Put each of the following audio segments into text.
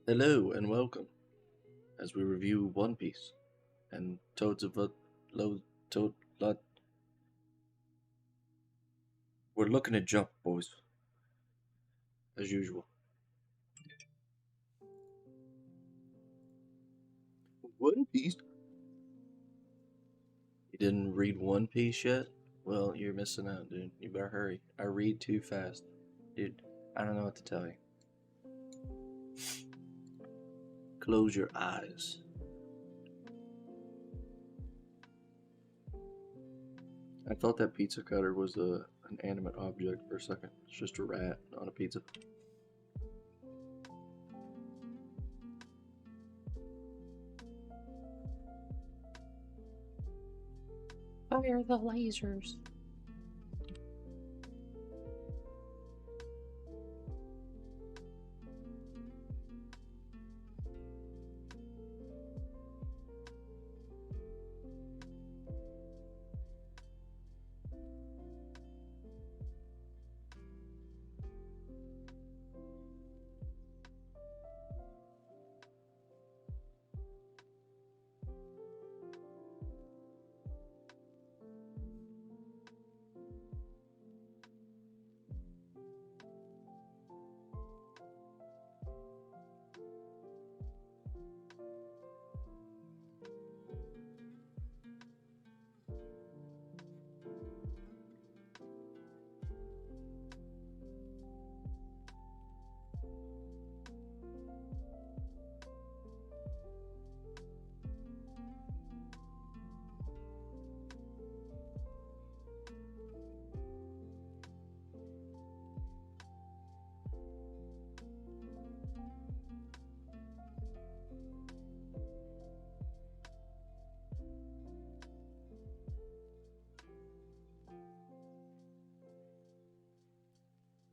Hello and welcome as we review One Piece and Toads of a Lo Toad Lot. We're looking at Jump, boys, as usual. One Piece? You didn't read One Piece yet? Well, you're missing out, dude. You better hurry. I read too fast. Dude, I don't know what to tell you. Close your eyes. I thought that pizza cutter was an animate object for a second. It's just a rat on a pizza. Fire the lasers.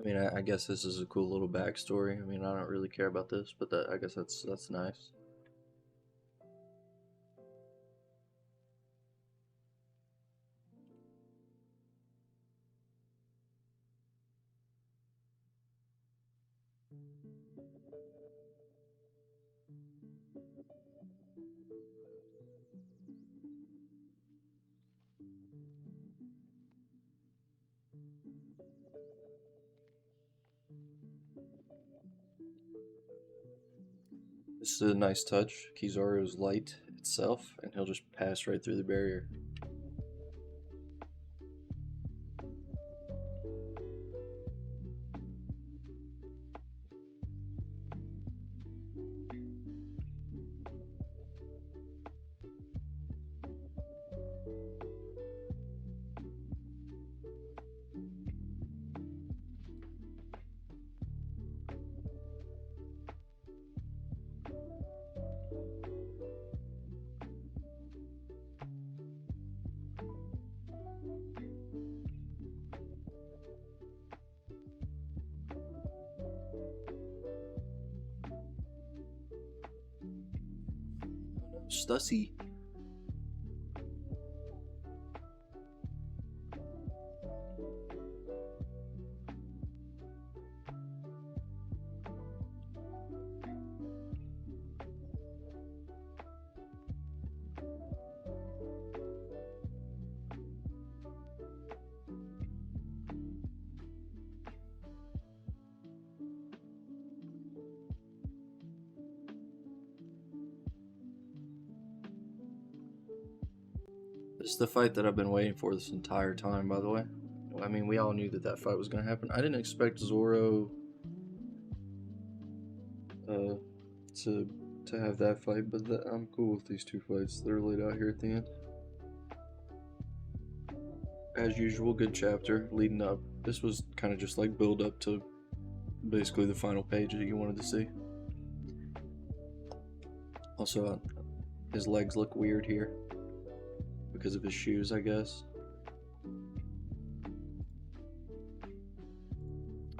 I mean, I guess this is a cool little backstory. I mean, I don't really care about this, but I guess that's nice. This is a nice touch. Kizaru's light itself, and he'll just pass right through the barrier. Stussy. This is the fight that I've been waiting for this entire time, by the way. I mean, we all knew that that fight was going to happen. I didn't expect Zoro uh, to to have that fight, but I'm cool with these two fights. They're laid out here at the end. As usual, good chapter leading up. This was kind of just like build up to basically the final page that you wanted to see. Also, his legs look weird here because of his shoes, I guess.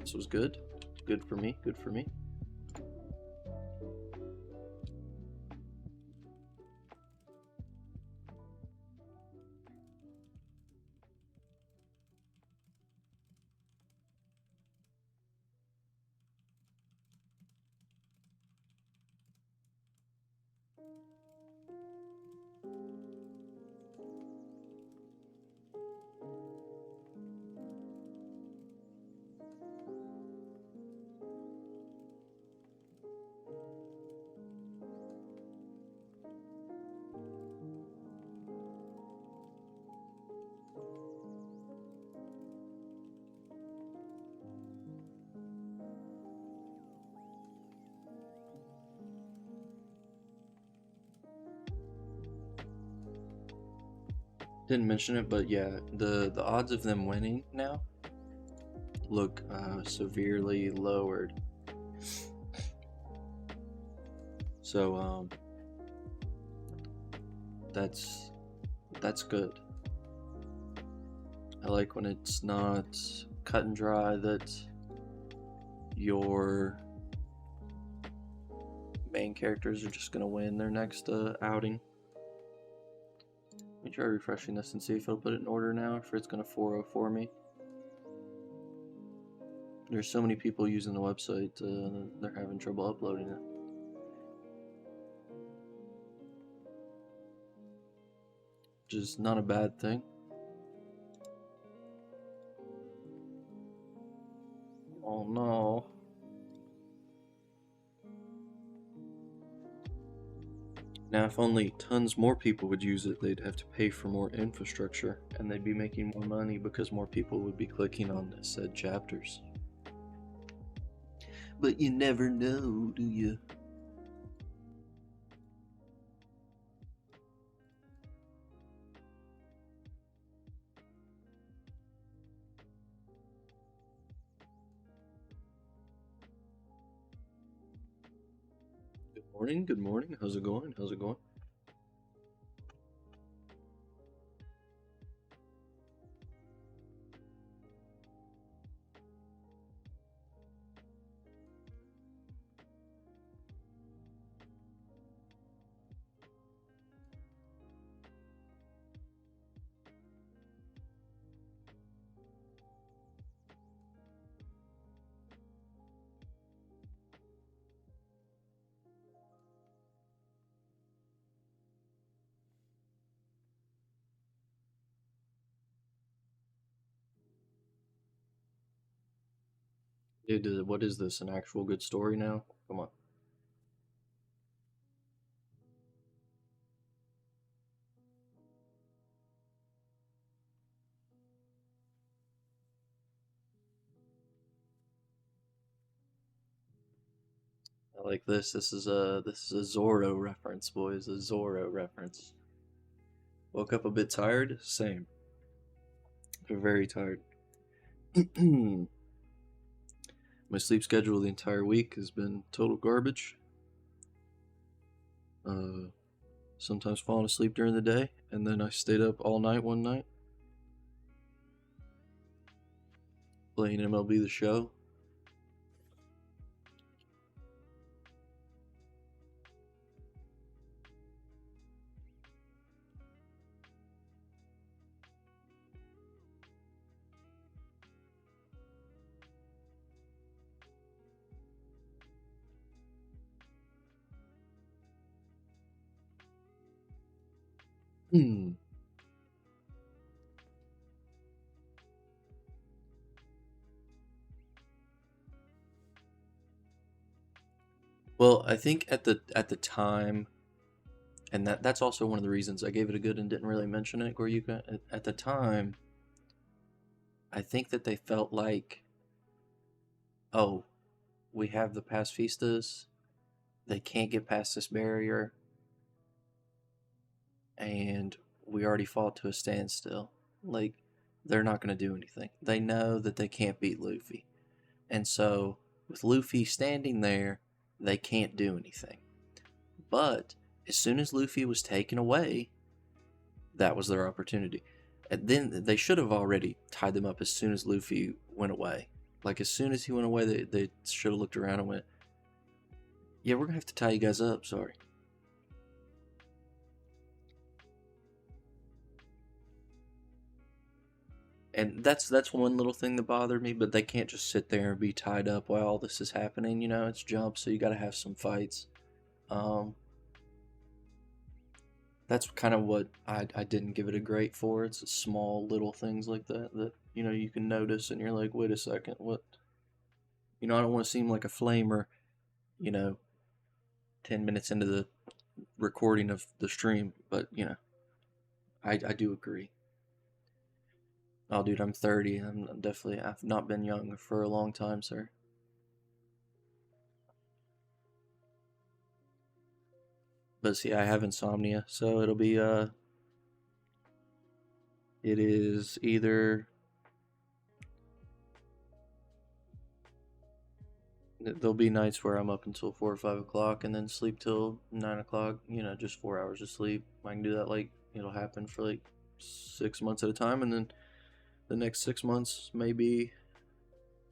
This was good. Good for me. Good for me. Didn't mention it, but yeah, the odds of them winning now look severely lowered. So that's good. I like when it's not cut and dry that your main characters are just gonna win their next outing. Let me try refreshing this and see if it'll put it in order now, or if it's gonna 404 me. There's so many people using the website, they're having trouble uploading it. Which is not a bad thing. Oh no. Now, if only tons more people would use it, they'd have to pay for more infrastructure, and they'd be making more money because more people would be clicking on said chapters. But you never know, do you? Good morning, good morning. How's it going? How's it going? Dude, what is this? An actual good story now? Come on. I like this. This is a Zorro reference, boys. A Zorro reference. Woke up a bit tired. Same. Very tired. My sleep schedule the entire week has been total garbage. Uh, Sometimes falling asleep during the day, and then I stayed up all night one night playing MLB The Show. Hmm. Well, I think at the time, and that's also one of the reasons I gave it a good and didn't really mention it. Where you can at the time, I think that they felt like, oh, we have the pacifistas, they can't get past this barrier, and we already fought to a standstill. Like, they're not going to do anything. They know that they can't beat Luffy. And so, with Luffy standing there, they can't do anything. But as soon as Luffy was taken away, that was their opportunity. And then they should have already tied them up as soon as Luffy went away. Like, as soon as he went away, they should have looked around and went, yeah, we're going to have to tie you guys up, sorry. And that's one little thing that bothered me, but they can't just sit there and be tied up while all this is happening. You know, it's Jump, so you got to have some fights. Um, that's kind of what I didn't give it a grade for. It's small little things like that that you can notice, and you're like, wait a second, what? I don't want to seem like a flamer. You know, 10 minutes into the recording of the stream, but I do agree. Oh, dude, I'm 30. I've not been young for a long time, sir. But see, I have insomnia, so it'll be It is either there'll be nights where I'm up until 4 or 5 o'clock and then sleep till 9 o'clock. Just 4 hours of sleep. I can do that. Like it'll happen for like 6 months at a time, and then the next 6 months maybe,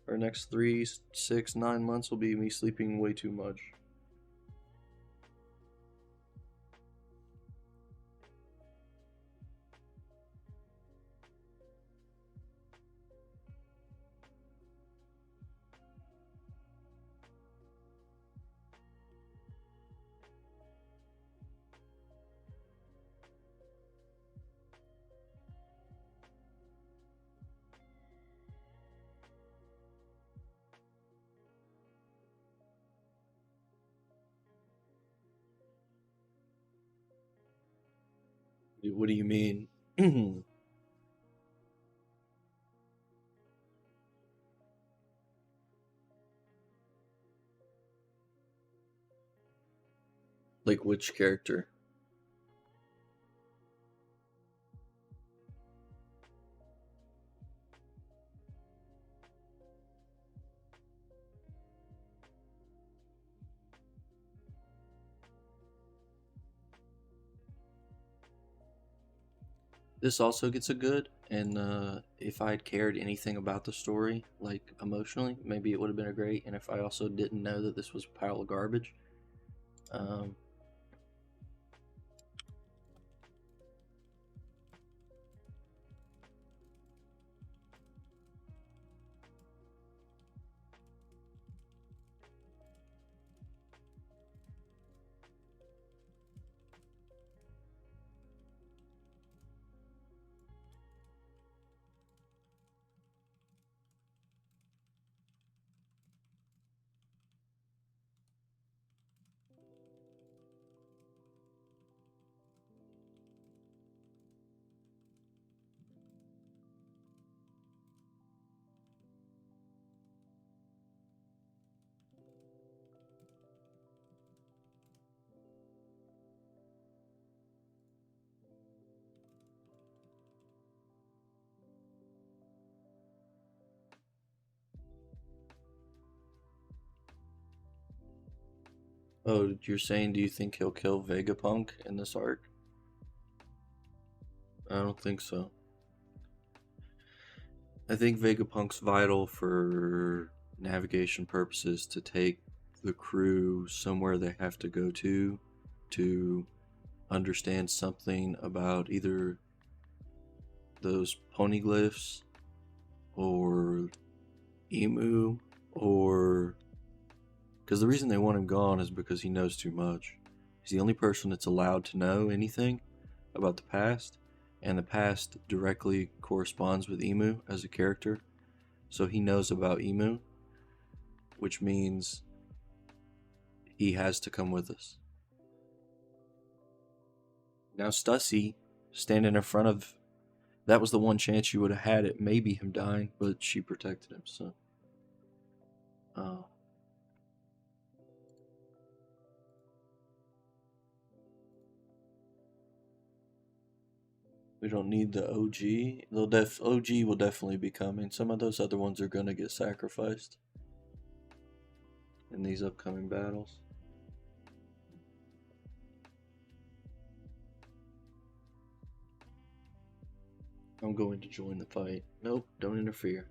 or next 3, 6, 9 months will be me sleeping way too much. What do you mean? Like which character? This also gets a good, and if I had cared anything about the story, like emotionally, maybe it would have been a great. And if I also didn't know that this was a pile of garbage, um, oh, you're saying, do you think he'll kill Vegapunk in this arc? I don't think so. I think Vegapunk's vital for navigation purposes to take the crew somewhere they have to go to understand something about either those poneglyphs or Emu, or because the reason they want him gone is because he knows too much. He's the only person that's allowed to know anything about the past, and the past directly corresponds with Emu as a character. So he knows about Emu, which means he has to come with us. Now Stussy, standing in front of, that was the one chance you would have had at maybe him dying, but she protected him. So, uh, we don't need the OG. OG will definitely be coming. Some of those other ones are gonna get sacrificed in these upcoming battles. I'm going to join the fight. Nope, don't interfere.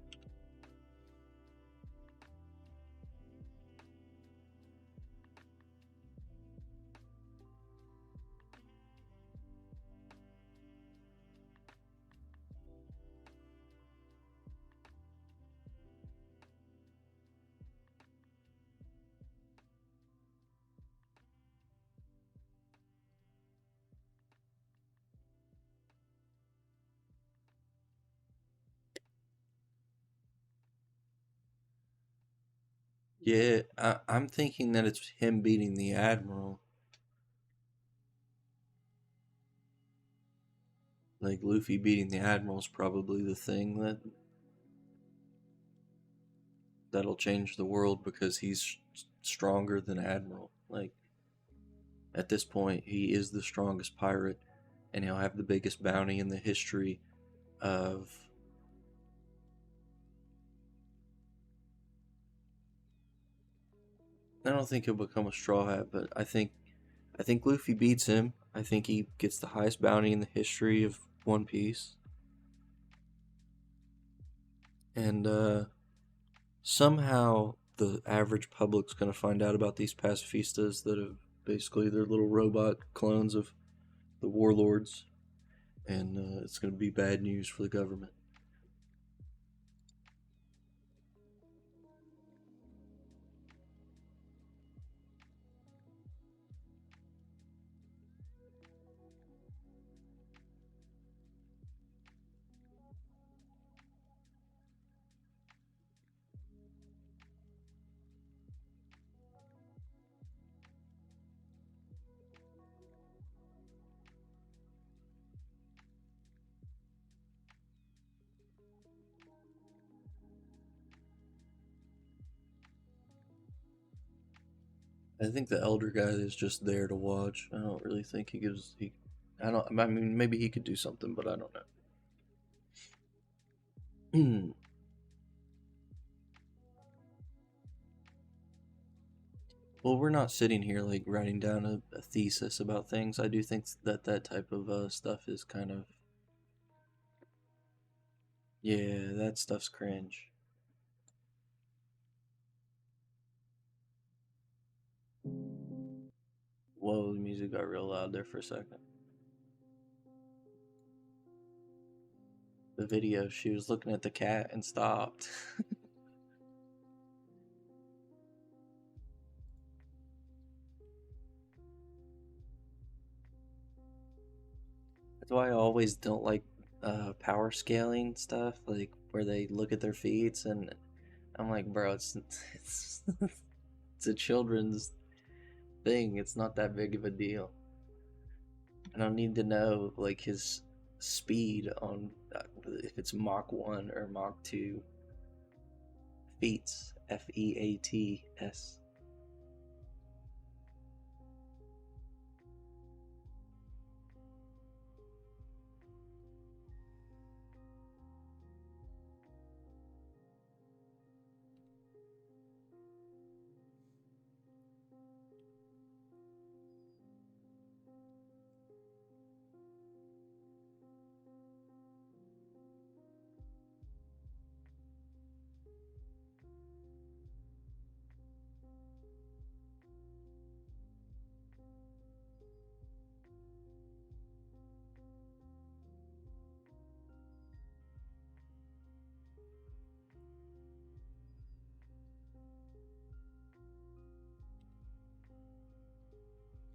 Yeah, I'm thinking that it's him beating the Admiral. Like Luffy beating the Admiral is probably the thing that'll change the world because he's stronger than Admiral. Like at this point, he is the strongest pirate, and he'll have the biggest bounty in the history of I don't think he'll become a Straw Hat, but I think Luffy beats him. I think he gets the highest bounty in the history of One Piece. And somehow the average public's going to find out about these pacifistas that have basically they're little robot clones of the warlords, and it's going to be bad news for the government. I think the elder guy is just there to watch. I don't really think he gives he. I don't. I mean, maybe he could do something, but I don't know. Well, we're not sitting here like writing down a thesis about things. I do think that that type of stuff is kind of yeah, that stuff's cringe. Whoa, the music got real loud there for a second. The video, she was looking at the cat and stopped. That's why I always don't like power scaling stuff, like where they look at their feet, and I'm like, bro, it's a children's thing. It's not that big of a deal. I don't need to know like his speed on if it's Mach 1 or Mach 2 feats. Feats.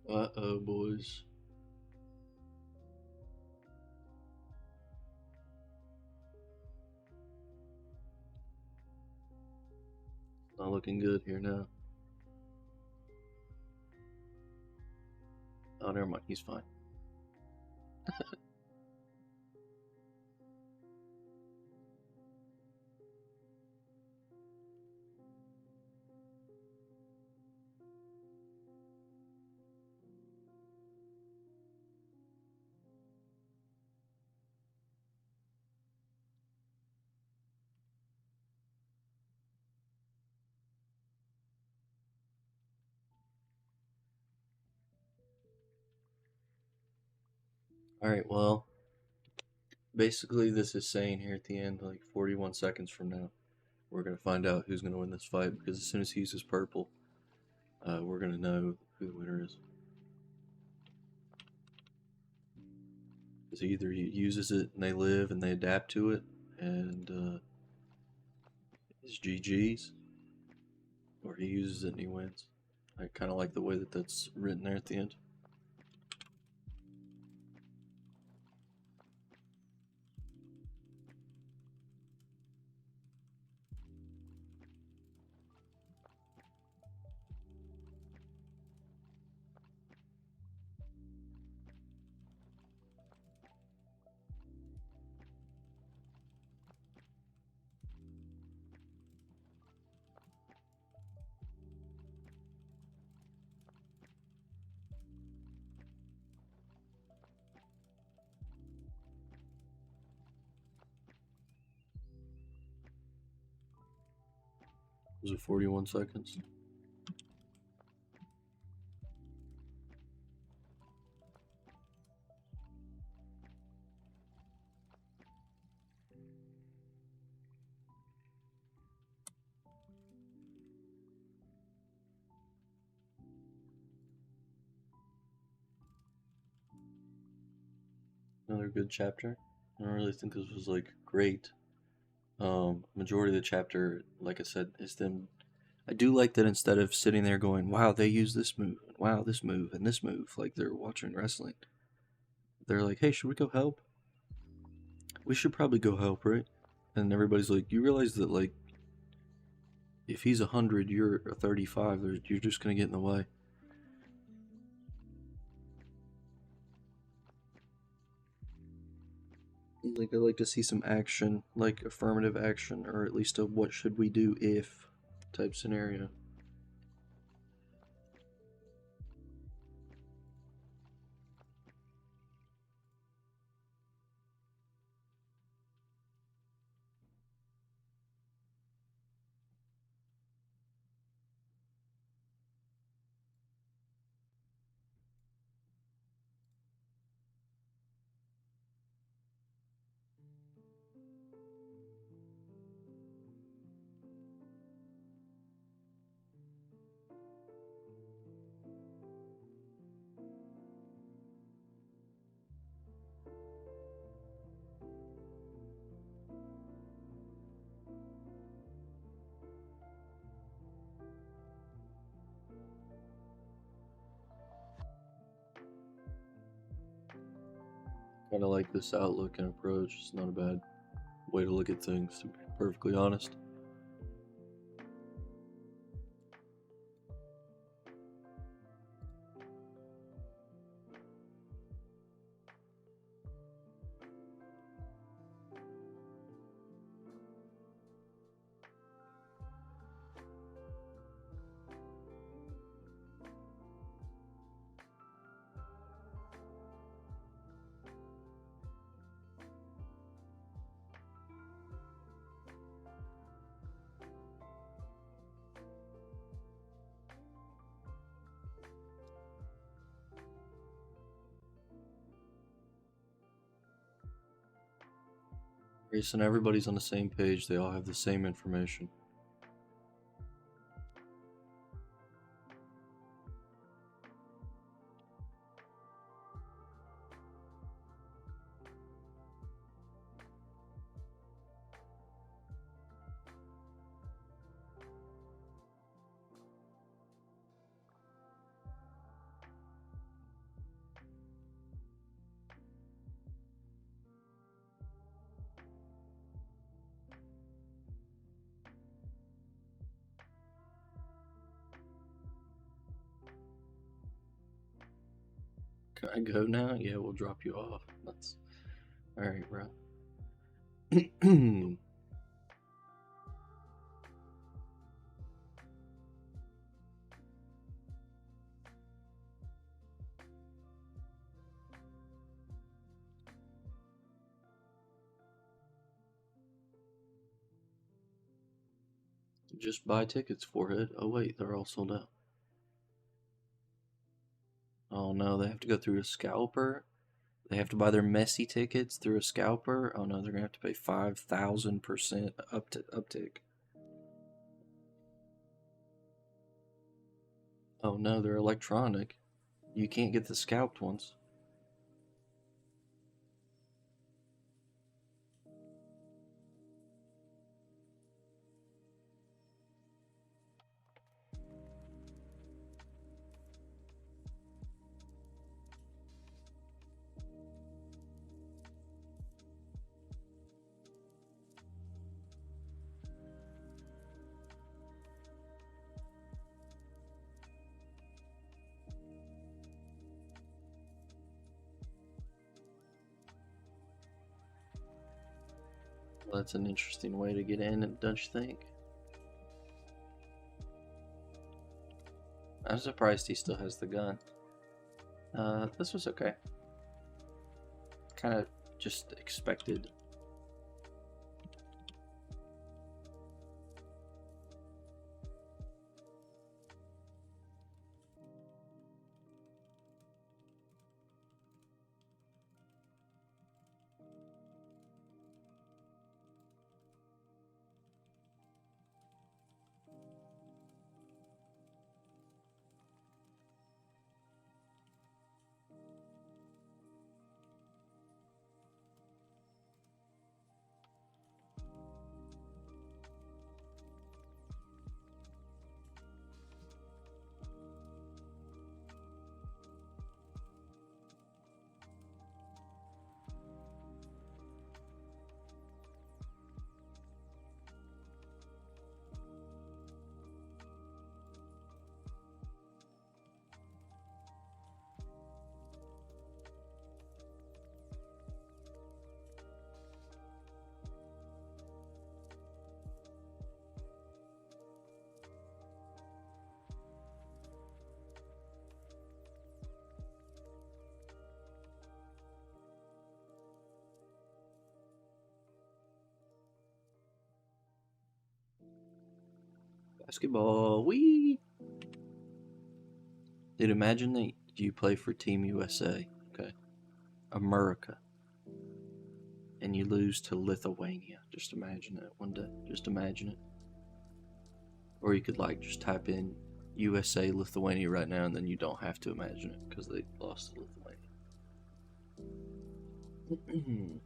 Uh-oh, boys. Not looking good here now. Oh, never mind. He's fine. Alright, well, basically, this is saying here at the end, like 41 seconds from now, we're going to find out who's going to win this fight because as soon as he uses purple, we're going to know who the winner is. Because either he uses it and they live and they adapt to it, and it's GG's, or he uses it and he wins. I kind of like the way that that's written there at the end. Was it 41 seconds? Another good chapter. I don't really think this was like great. Majority of the chapter, like I said, is them. I do like that instead of sitting there going, "Wow, they use this move, wow, this move, and this move," like they're watching wrestling. They're like, "Hey, should we go help? We should probably go help, right?" And everybody's like, "You realize that like, if he's 100, you're a 35. You're just gonna get in the way." Like I like to see some action, like affirmative action, or at least a "what should we do if" type scenario. Kind of like this outlook and approach. It's not a bad way to look at things, to be perfectly honest. Reason everybody's on the same page, they all have the same information. Can I go now? Yeah, we'll drop you off. That's alright, bro. Just buy tickets for it. Oh wait, they're all sold out. Oh no, they have to go through a scalper. They have to buy their messy tickets through a scalper. Oh no, they're gonna have to pay 5,000% uptick. Oh no, they're electronic. You can't get the scalped ones. Well, that's an interesting way to get in, don't you think? I'm surprised he still has the gun. This was okay. Kind of just expected. Basketball, wee! Dude, imagine that you play for Team USA, okay? America. And you lose to Lithuania. Just imagine it one day. Just imagine it. Or you could, like, just type in USA Lithuania right now and then you don't have to imagine it because they lost to Lithuania.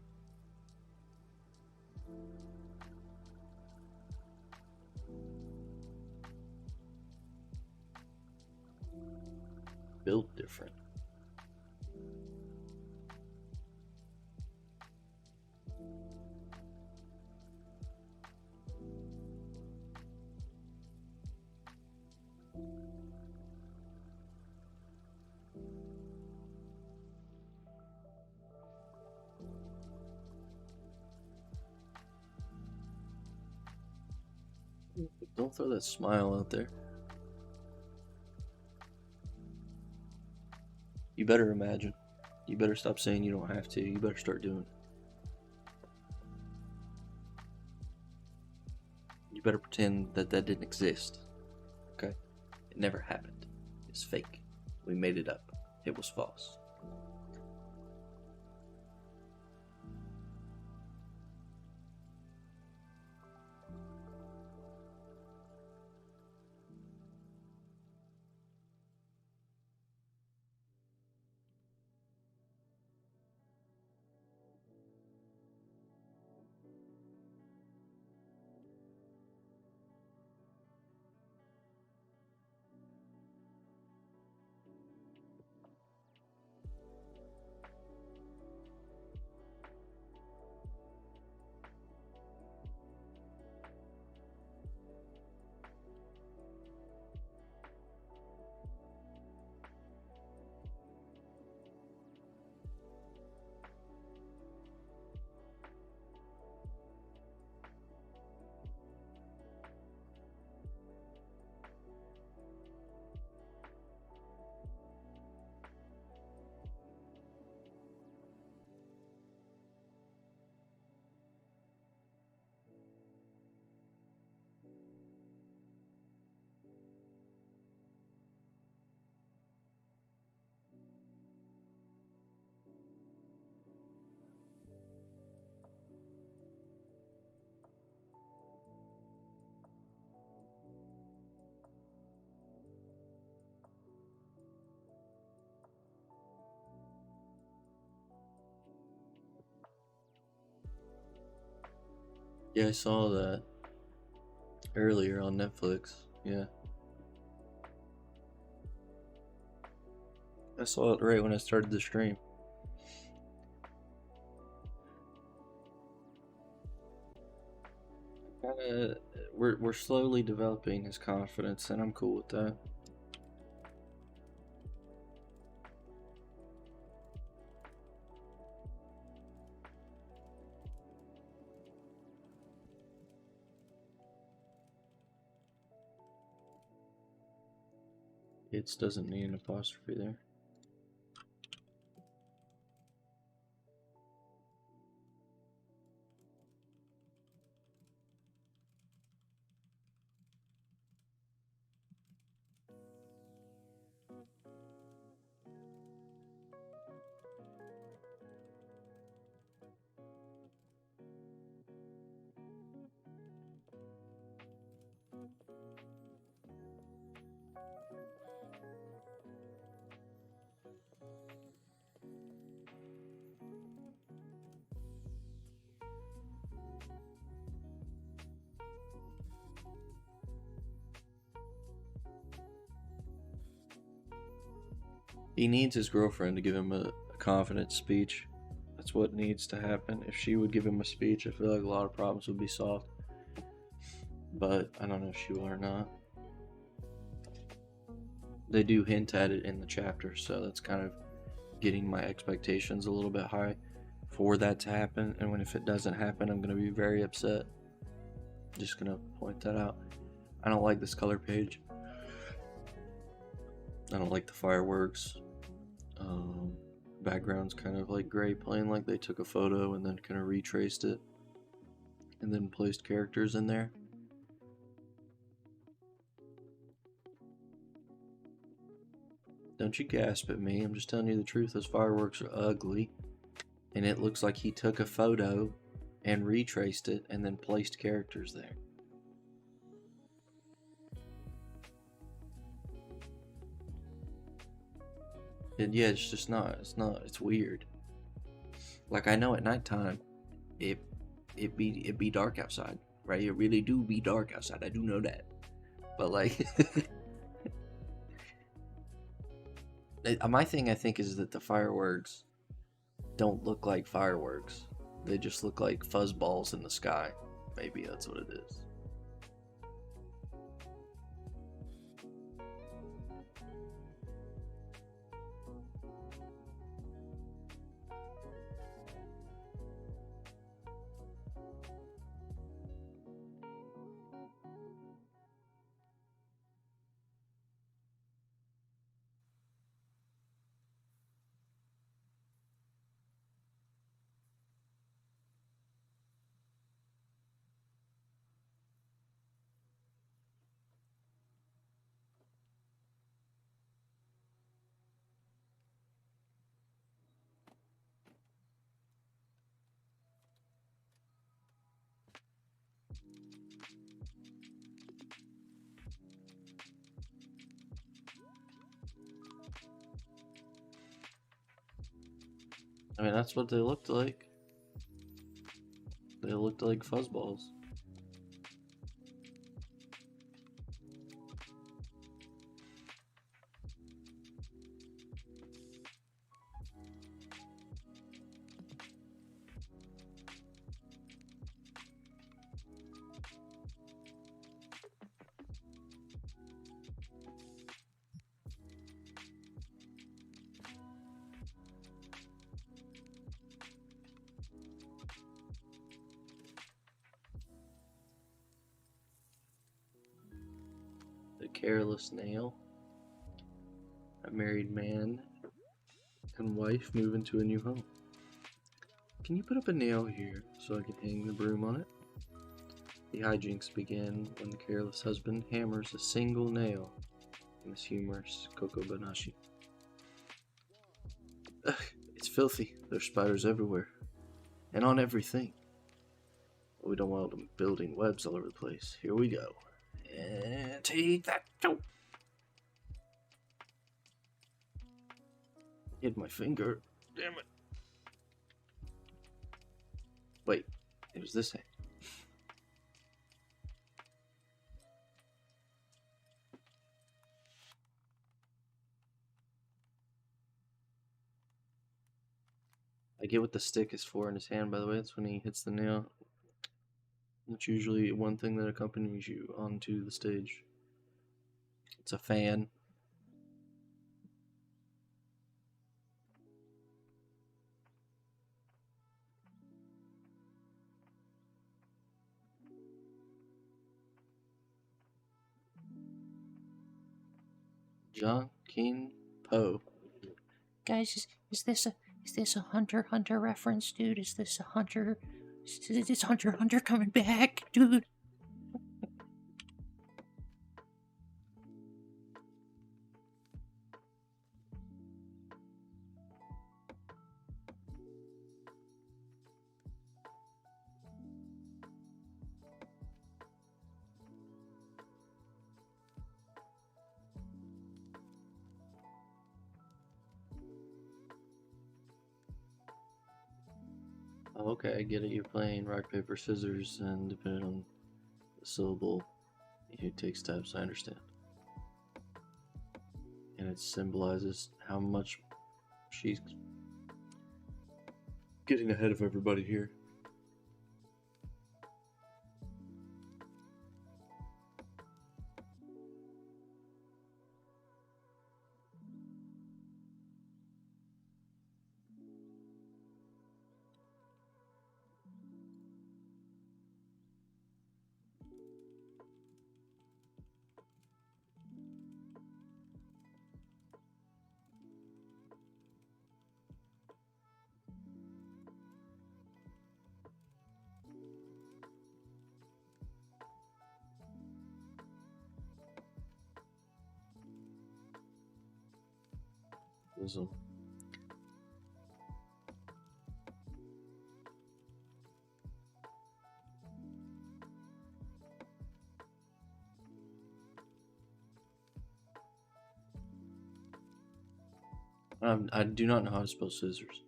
Built different. Don't throw that smile out there. You better imagine. You better stop saying you don't have to. You better start doing it. You better pretend that that didn't exist. Okay? It never happened. It's fake. We made it up. It was false. Yeah, I saw that earlier on Netflix. Yeah. I saw it right when I started the stream. We're slowly developing his confidence, and I'm cool with that. It doesn't need an apostrophe there. He needs his girlfriend to give him a confident speech. That's what needs to happen. If she would give him a speech, I feel like a lot of problems would be solved. But I don't know if she will or not. They do hint at it in the chapter, so that's kind of getting my expectations a little bit high for that to happen. And if it doesn't happen, I'm going to be very upset. Just going to point that out. I don't like this color page. I don't like the fireworks. Background's kind of like gray, plain, like they took a photo and then kind of retraced it and then placed characters in there. Don't you gasp at me. I'm just telling you the truth. Those fireworks are ugly. And it looks like he took a photo and retraced it and then placed characters there. And yeah, it's just not. It's weird. Like, I know at nighttime, it be dark outside, right? It really do be dark outside. I do know that. But like, my thing I think is that the fireworks don't look like fireworks. They just look like fuzzballs in the sky. Maybe that's what it is. I mean, that's what they looked like. They looked like fuzzballs. The careless nail. A married man and wife move into a new home. Can you put up a nail here so I can hang the broom on it? The hijinks begin when the careless husband hammers a single nail in his humorous kokobanashi. Ugh, it's filthy. There's spiders everywhere. And on everything. We don't want them building webs all over the place. Here we go. And take that. Oh. Hit my finger. Damn it. Wait, it was this hand. I get what the stick is for in his hand, by the way. That's when he hits the nail. It's usually one thing that accompanies you onto the stage. It's a fan. John King Poe. Guys, is this a Hunter reference, dude? Is this a Hunter? Is Hunter coming back, dude? Oh, okay, I get it. You're playing rock, paper, scissors, and depending on the syllable, you take steps. I understand. And it symbolizes how much she's getting ahead of everybody here. Wisdom. I do not know how to spell scissors.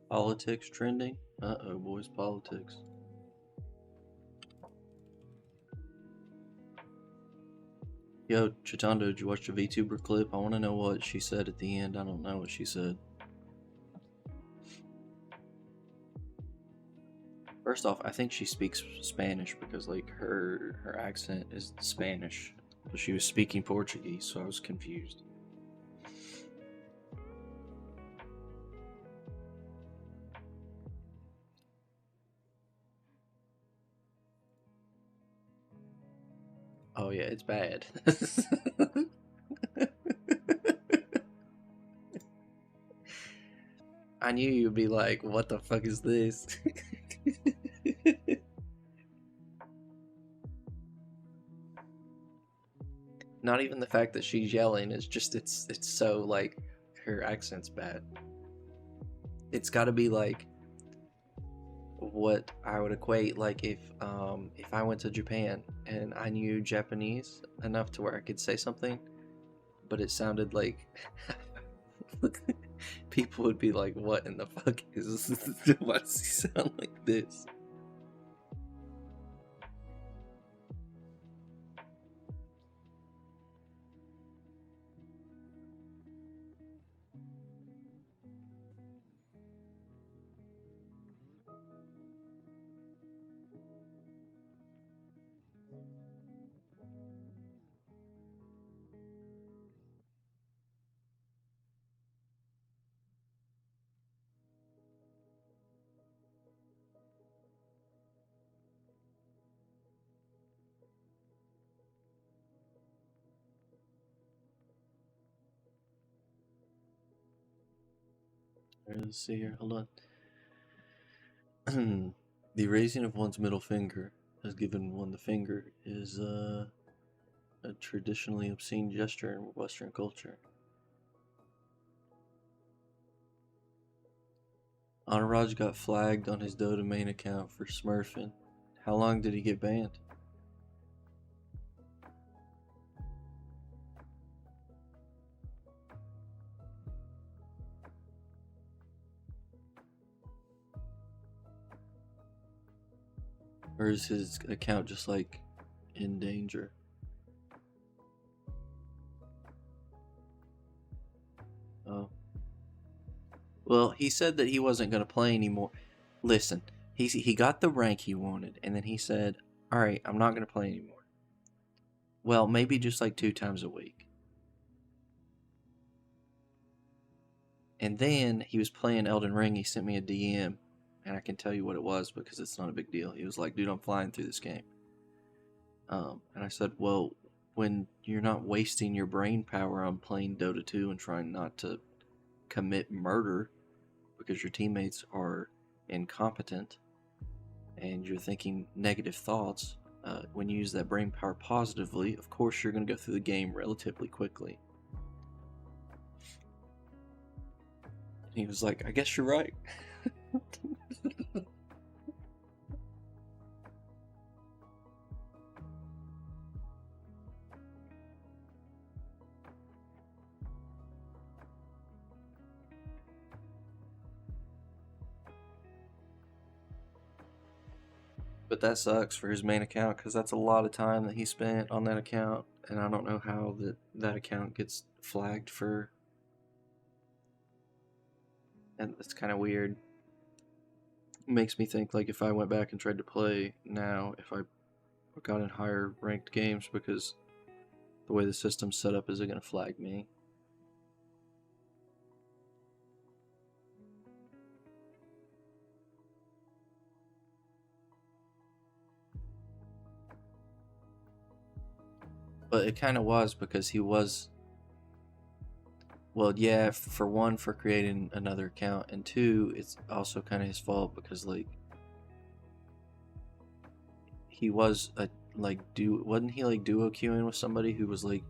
Politics trending? Uh-oh, boys, politics. Yo, Chitando, did you watch the VTuber clip? I want to know what she said at the end. I don't know what she said. First off, I think she speaks Spanish because like her accent is Spanish. But she was speaking Portuguese, so I was confused. Oh yeah, it's bad. I knew you'd be like, what the fuck is this? Not even the fact that she's yelling, it's just it's so like her accent's bad. It's gotta be like what I would equate like if I went to Japan and I knew Japanese enough to where I could say something, but it sounded like people would be like, "What in the fuck is this? Why does he sound like this?" Let's see here. Hold on. The raising of one's middle finger, as given one the finger, is a traditionally obscene gesture in Western culture. Anuraj got flagged on his Dota main account for smurfing. How long did he get banned? Or is his account just like in danger? Oh. Well, he said that he wasn't going to play anymore. Listen, he got the rank he wanted, and then he said, "Alright, I'm not going to play anymore." Well, maybe just like 2 times a week. And then he was playing Elden Ring. He sent me a DM, and I can tell you what it was because it's not a big deal. He was like, "Dude, I'm flying through this game." And I said, "Well, when you're not wasting your brain power on playing Dota 2 and trying not to commit murder because your teammates are incompetent and you're thinking negative thoughts, when you use that brain power positively, of course you're going to go through the game relatively quickly." He was like, "I guess you're right." But that sucks for his main account because that's a lot of time that he spent on that account, and I don't know how that account gets flagged for. And it's kind of weird. It makes me think like if I went back and tried to play now, if I got in higher ranked games, because the way the system's set up, is it going to flag me? But it kind of was, because he was, well, yeah, for one, for creating another account, and two, it's also kind of his fault because like he was wasn't he like duo queuing with somebody who was like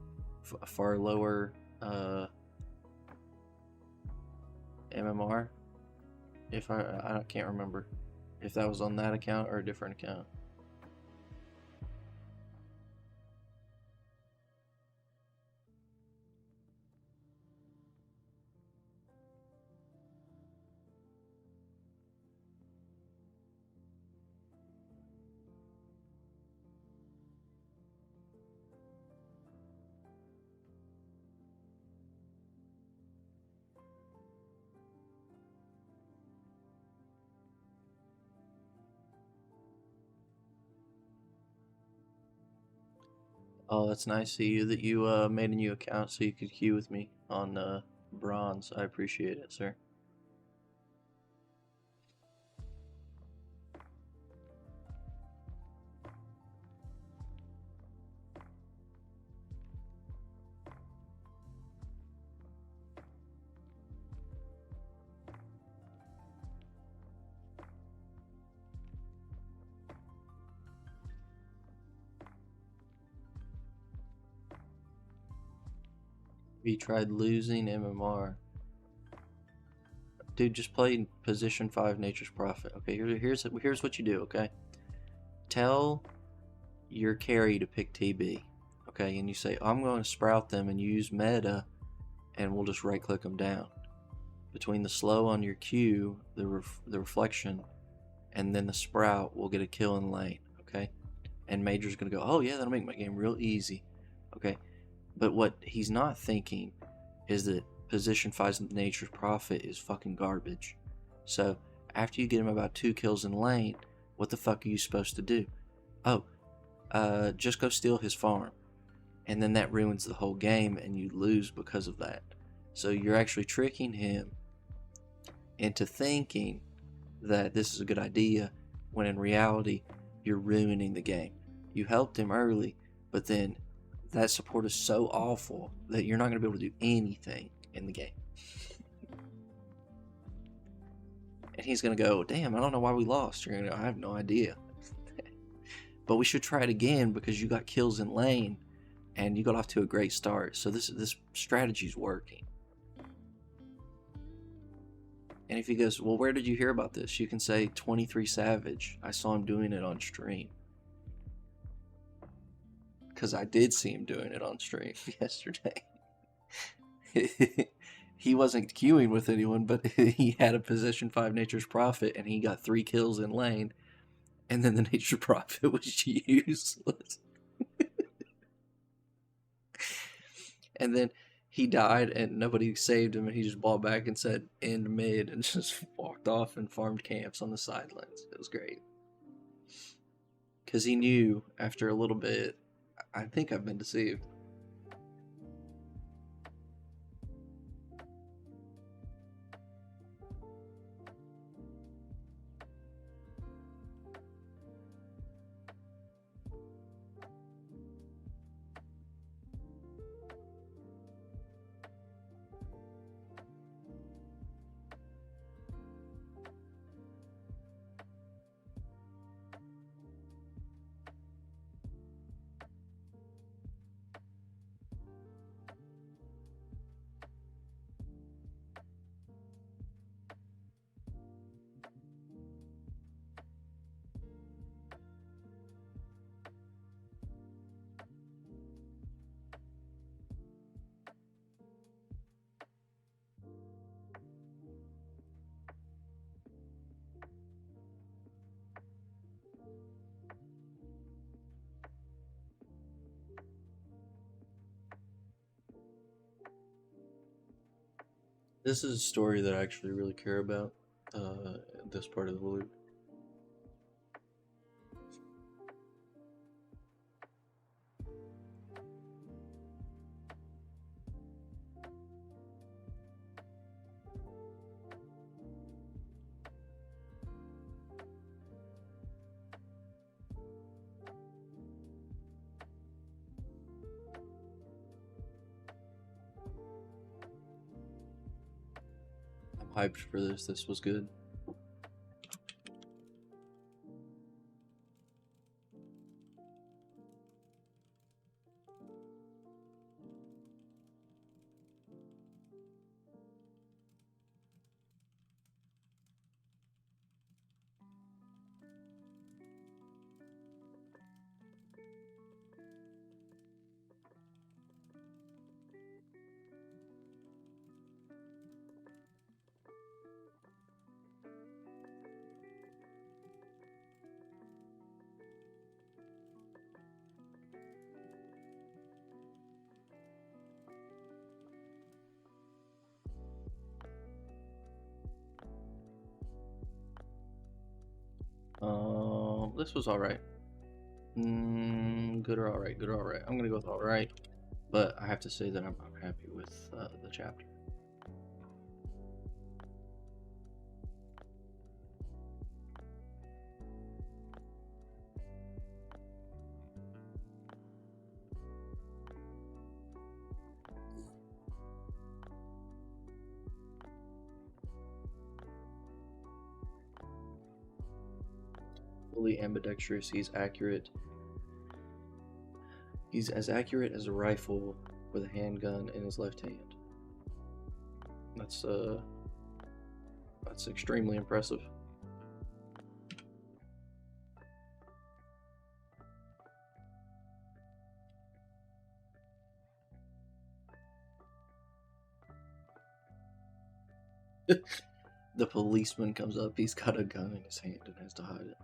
a far lower MMR? If I can't remember if that was on that account or a different account. Oh, that's nice of you that you made a new account so you could queue with me on bronze. I appreciate it, sir. Have you tried losing MMR? Dude, just play position 5 Nature's Prophet. Okay, here's what you do, okay? Tell your carry to pick TB. Okay, and you say, I'm going to sprout them and use meta, and we'll just right click them down. Between the slow on your Q, the reflection, and then the sprout, we'll get a kill in lane, okay? And Major's going to go, oh yeah, that'll make my game real easy, okay? But what he's not thinking is that position 5's Nature's Prophet is fucking garbage. So, after you get him about 2 kills in lane, what the fuck are you supposed to do? Oh, just go steal his farm. And then that ruins the whole game and you lose because of that. So you're actually tricking him into thinking that this is a good idea, when in reality, you're ruining the game. You helped him early, but then that support is so awful that you're not going to be able to do anything in the game. And he's going to go, damn, I don't know why we lost. You're going to go, I have no idea. But we should try it again because you got kills in lane and you got off to a great start. So this strategy's working. And if he goes, well, where did you hear about this? You can say 23 Savage. I saw him doing it on stream. Because I did see him doing it on stream yesterday. He wasn't queuing with anyone, but he had a position 5 Nature's Prophet, and he got 3 kills in lane, and then the Nature's Prophet was useless. And then he died, and nobody saved him, and he just bought back and said, end mid, and just walked off and farmed camps on the sidelines. It was great. Because he knew, after a little bit, I think I've been deceived. This is a story that I actually really care about. This part of the loop. I'm hyped for this. This was good. This was alright. Good or alright, good or alright. I'm gonna go with alright, but I have to say that I'm happy with the chapter. Fully ambidextrous, he's accurate. He's as accurate as a rifle with a handgun in his left hand. That's extremely impressive. The policeman comes up, he's got a gun in his hand and has to hide it.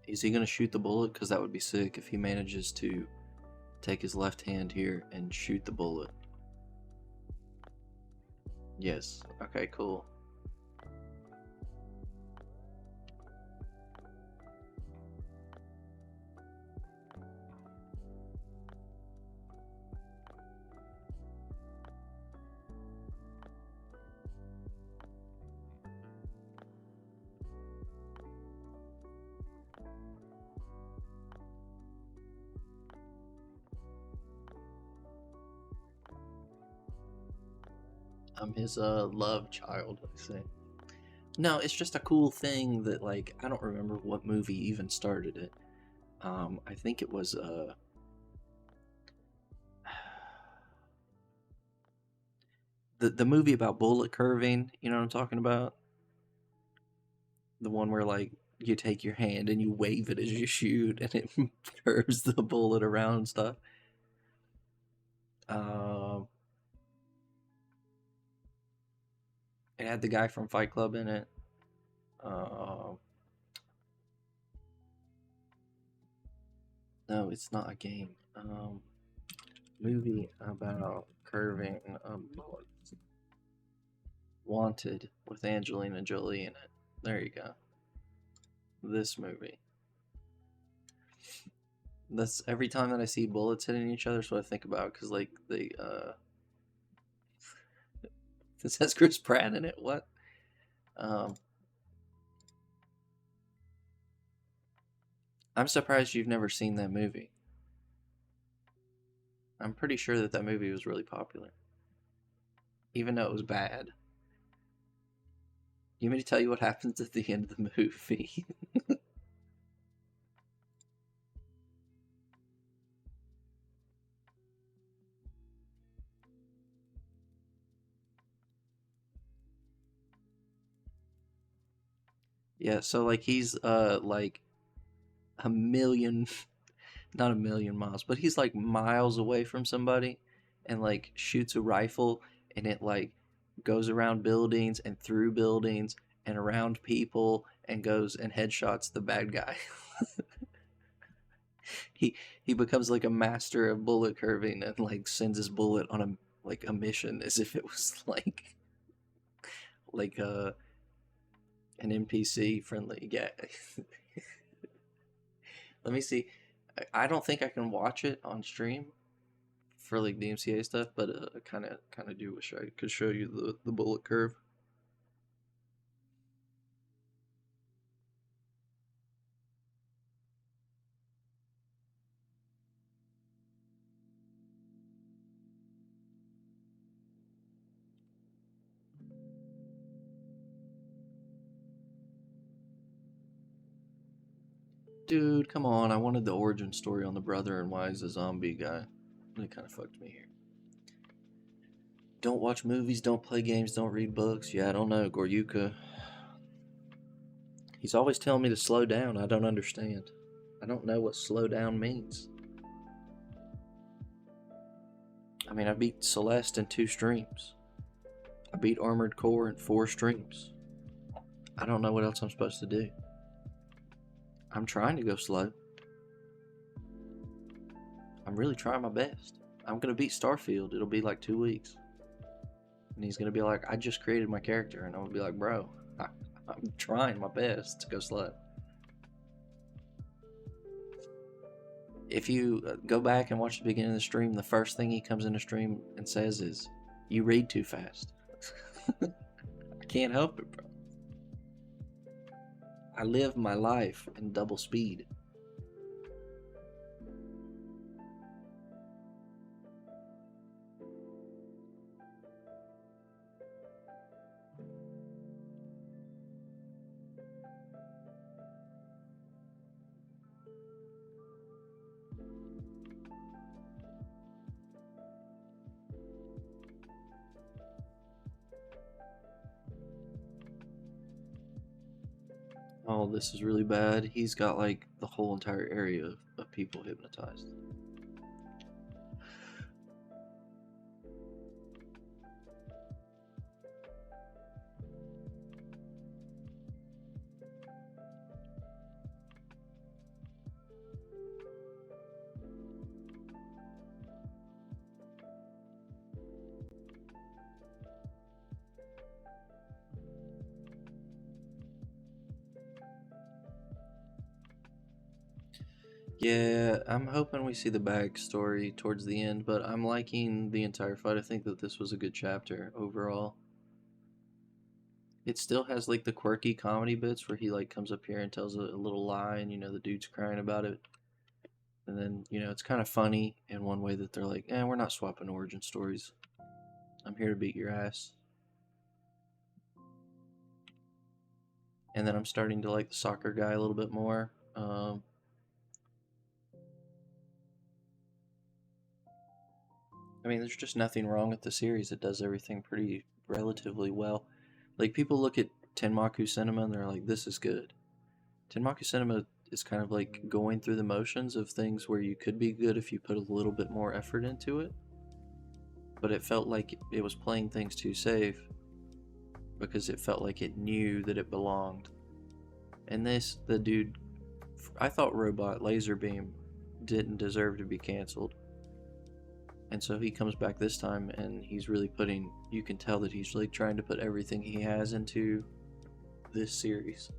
Is he gonna shoot the bullet? Because that would be sick if he manages to take his left hand here and shoot the bullet. Yes. Okay, cool. I'm his love child, I say. No, it's just a cool thing that, like, I don't remember what movie even started it. I think it was the movie about bullet curving. You know what I'm talking about? The one where, like, you take your hand and you wave it as you shoot, and it curves the bullet around and stuff. It had the guy from Fight Club in it. No, it's not a game. Movie about curving bullets. Wanted with Angelina Jolie in it. There you go. This movie. That's every time that I see bullets hitting each other, that's what I think about. Because, like, they, this has Chris Pratt in it. What? I'm surprised you've never seen that movie. I'm pretty sure that movie was really popular. Even though it was bad. You want me to tell you what happens at the end of the movie? Yeah, so, like, he's like a million, not a million miles, but he's like miles away from somebody and, like, shoots a rifle, and it, like, goes around buildings and through buildings and around people and goes and headshots the bad guy. he becomes like a master of bullet curving and like sends his bullet on a mission as if it was like an NPC friendly. Yeah. Let me see. I don't think I can watch it on stream for like DMCA stuff, but kind of do wish I could show you the bullet curve. Dude, come on. I wanted the origin story on the brother and why he's a zombie guy. It kind of fucked me here. Don't watch movies, don't play games, don't read books. Yeah, I don't know, Goryuka. He's always telling me to slow down. I don't understand. I don't know what slow down means. I mean, I beat Celeste in 2 streams. I beat Armored Core in 4 streams. I don't know what else I'm supposed to do. I'm trying to go slow. I'm really trying my best. I'm going to beat Starfield. It'll be like 2 weeks. And he's going to be like, I just created my character. And I'm going to be like, bro, I'm trying my best to go slow. If you go back and watch the beginning of the stream, the first thing he comes in the stream and says is, you read too fast. I can't help it, bro. I live my life in double speed. Oh, this is really bad. He's got like the whole entire area of people hypnotized. Yeah, I'm hoping we see the backstory towards the end, but I'm liking the entire fight. I think that this was a good chapter overall. It still has like the quirky comedy bits where he like comes up here and tells a little lie and the dude's crying about it. And then, it's kind of funny in one way that they're like, we're not swapping origin stories. I'm here to beat your ass. And then I'm starting to like the soccer guy a little bit more. I mean, there's just nothing wrong with the series. It does everything pretty relatively well. Like, people look at Tenmaku Cinema and they're like, this is good. Tenmaku Cinema is kind of like going through the motions of things where you could be good if you put a little bit more effort into it. But it felt like it was playing things too safe because it felt like it knew that it belonged. And this, the dude, I thought Robot Laserbeam didn't deserve to be canceled. And so he comes back this time and he's really putting, you can tell that he's really trying to put everything he has into this series.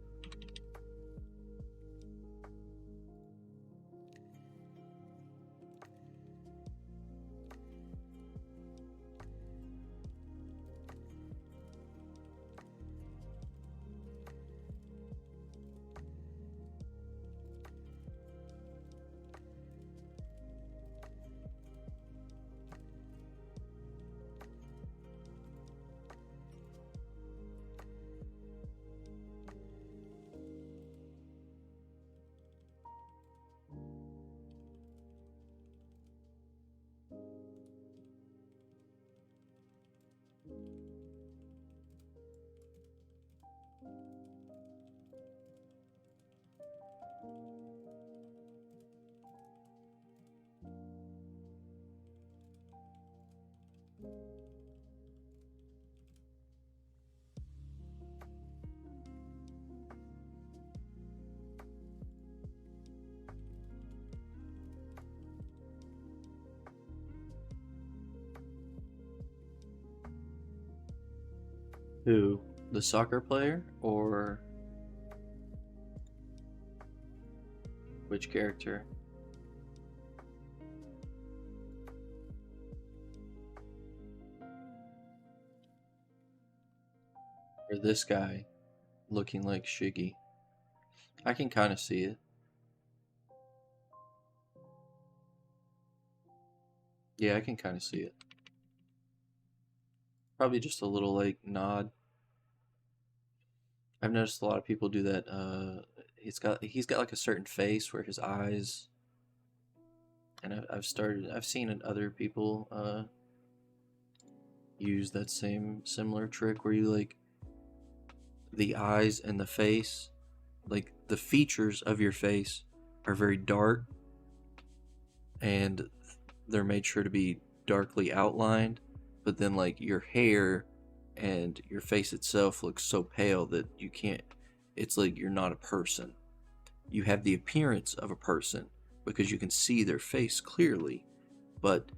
Who? The soccer player or which character? Or this guy looking like Shiggy? I can kind of see it. Yeah, I can kind of see it. Probably just a little like nod. I've noticed a lot of people do that. He's got like a certain face where his eyes, and I've seen it other people use that same similar trick where you like the eyes and the face, like the features of your face are very dark and they're made sure to be darkly outlined, but then like your hair and your face itself looks so pale that you can't, it's like you're not a person. You have the appearance of a person because you can see their face clearly, but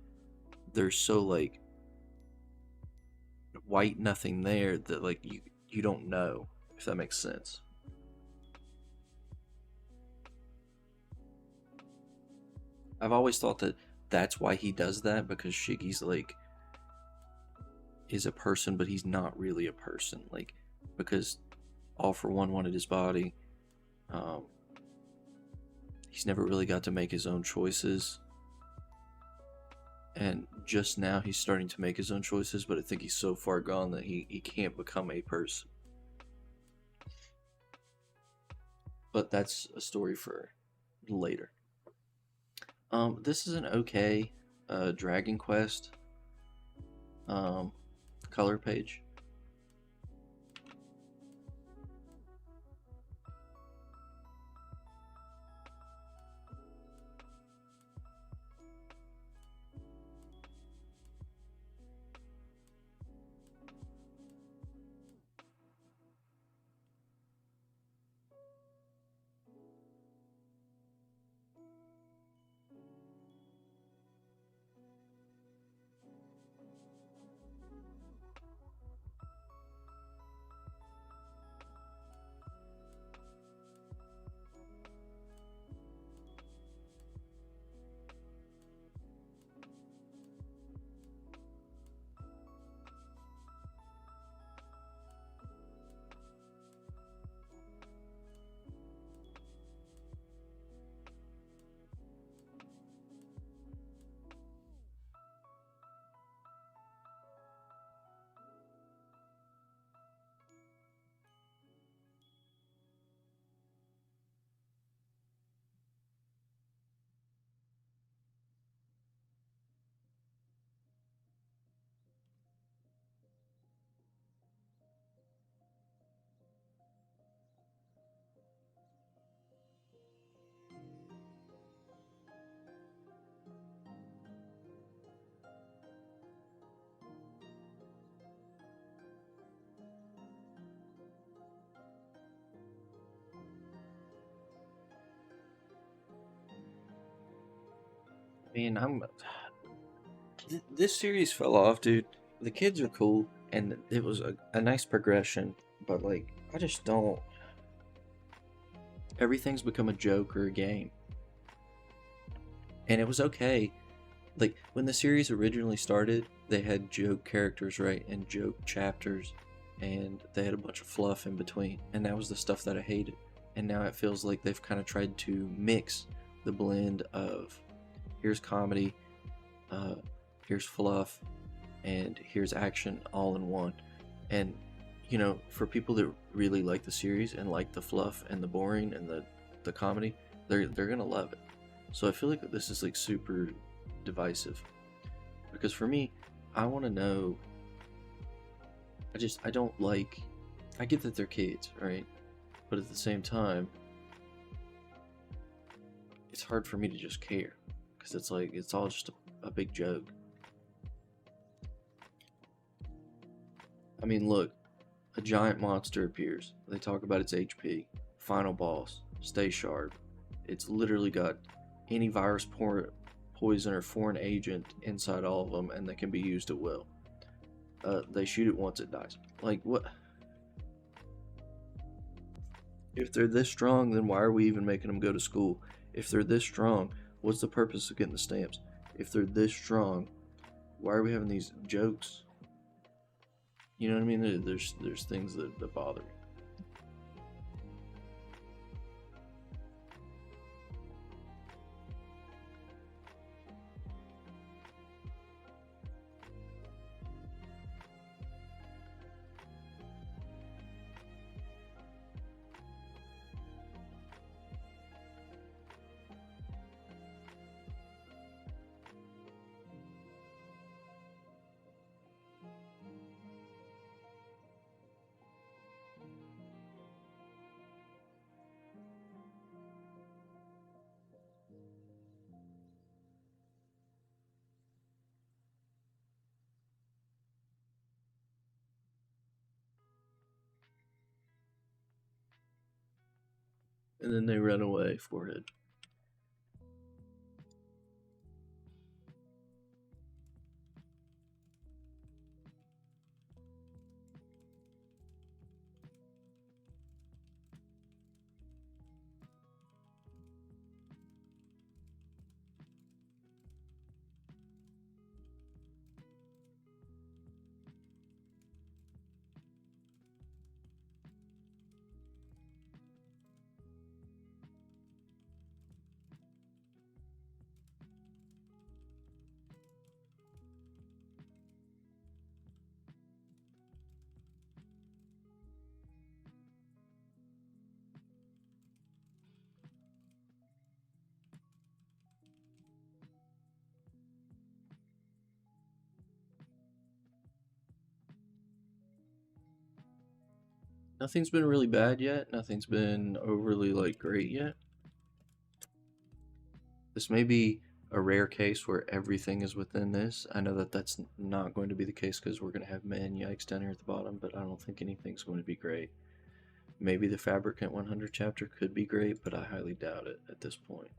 they're so like white nothing there that like you don't know, if that makes sense. I've always thought that that's why he does that, because Shiggy's like is a person but he's not really a person, like because All For One wanted his body. um he's never really got to make his own choices, and just now he's starting to make his own choices, but I think he's so far gone that he can't become a person. But that's a story for later. This is an okay Dragon Quest um, color page. I mean, this series fell off, dude. The kids are cool, and it was a nice progression, but like, I just don't. Everything's become a joke or a game, and it was okay. Like when the series originally started, they had joke characters, right, and joke chapters, and they had a bunch of fluff in between, and that was the stuff that I hated. And now it feels like they've kind of tried to mix the blend of here's comedy, uh, here's fluff, and here's action all in one. And for people that really like the series and like the fluff and the boring and the comedy, they're gonna love it. So I feel like this is like super divisive, because for me, I want to know. I don't like. I get that they're kids, right? But at the same time, it's hard for me to just care, because it's like it's all just a big joke. I mean, look, a giant monster appears. They talk about its HP, final boss, stay sharp. It's literally got any virus, poison, or foreign agent inside all of them, and they can be used at will. they shoot it once, it dies. Like, what? If they're this strong, then why are we even making them go to school? If they're this strong, what's the purpose of getting the stamps? If they're this strong, why are we having these jokes? You know what I mean? There's things that bother me. And then they run away, forehead. Nothing's been really bad yet. Nothing's been overly like great yet. This may be a rare case where everything is within this. I know that that's not going to be the case because we're going to have man yikes down here at the bottom, but I don't think anything's going to be great. Maybe the Fabricant 100 chapter could be great, but I highly doubt it at this point.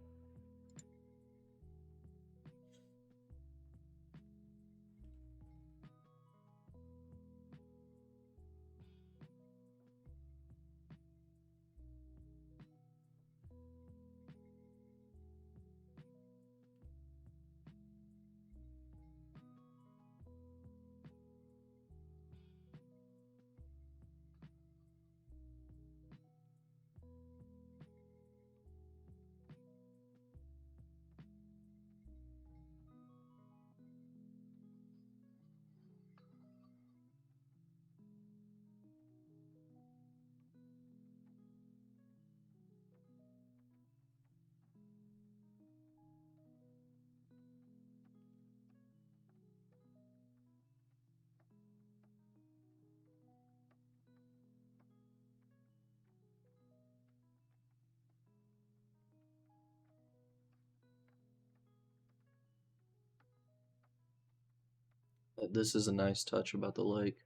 This is a nice touch about the lake.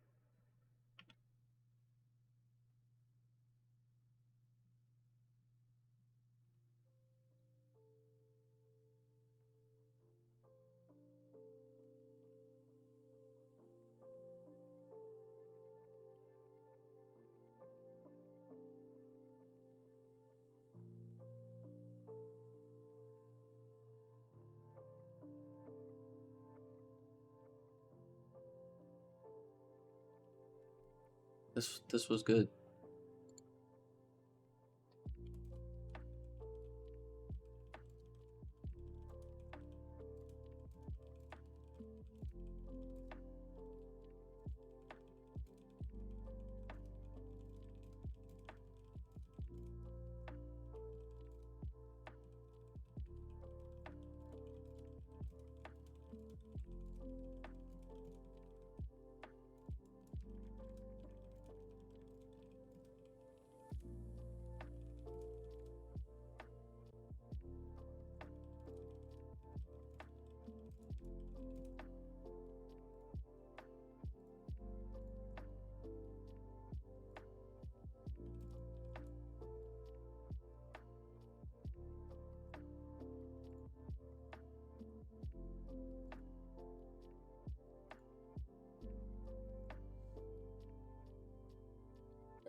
This was good.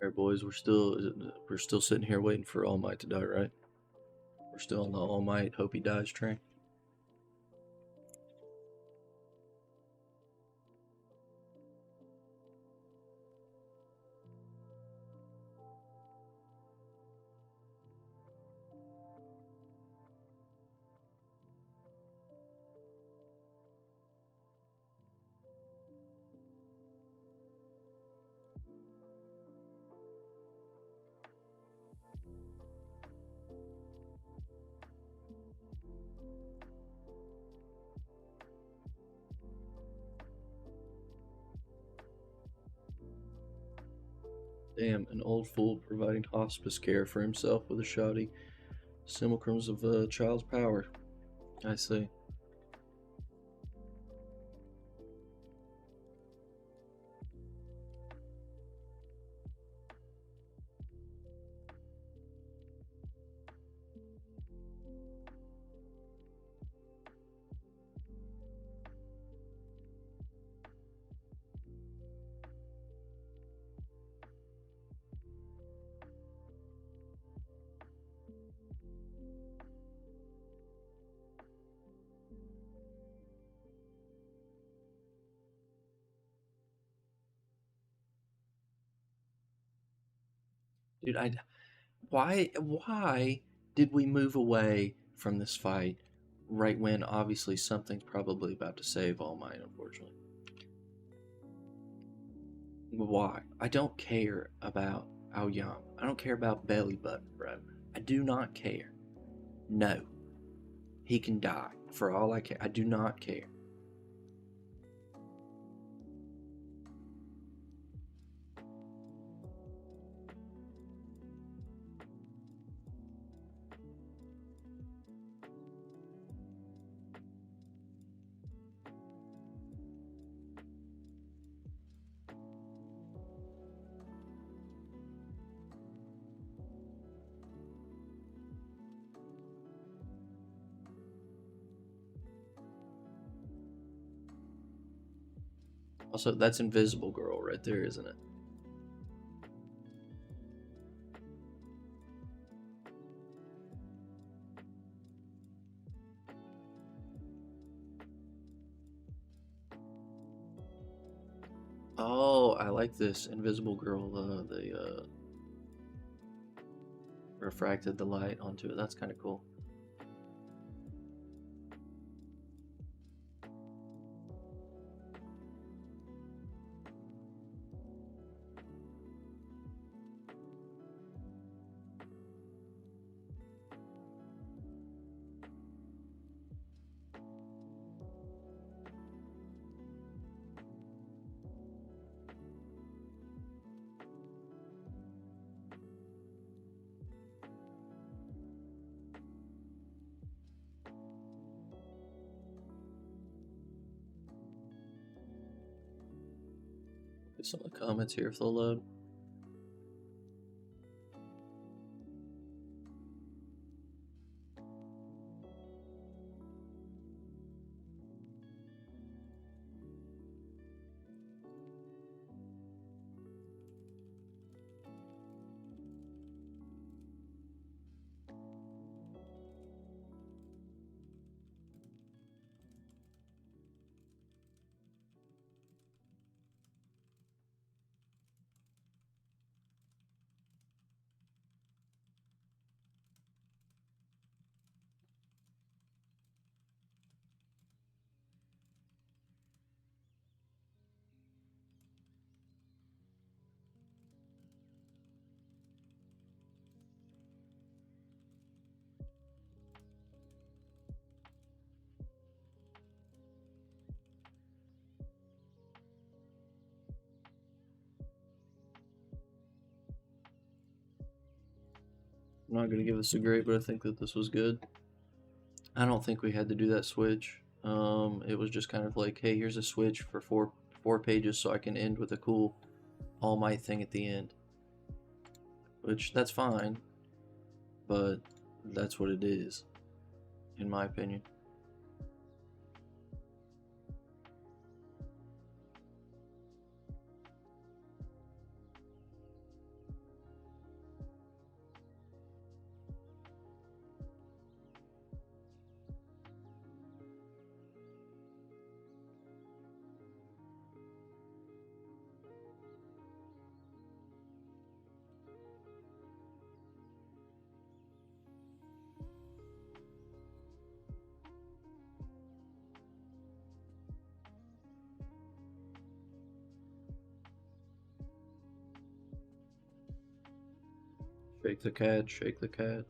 Alright, boys, we're still sitting here waiting for All Might to die, right? We're still on the All Might hope he dies train. Damn, an old fool providing hospice care for himself with a shoddy simulacrums of a child's power. I see. Dude, why did we move away from this fight right when obviously something's probably about to save All Might, unfortunately? Why? I don't care about Aoyama. I don't care about Belly Button, bro. I do not care. No. He can die. For all I care. I do not care. Also, that's Invisible Girl right there, isn't it? Oh, I like this. Invisible Girl, they refracted the light onto it. That's kind of cool. Get some of the comments here if they'll load. I'm not gonna give this a grade, but I think that this was good. I don't think we had to do that switch. It was just kind of like, hey, here's a switch for four pages, so I can end with a cool All Might thing at the end. Which that's fine, but that's what it is, in my opinion. Shake the cat, shake the cat.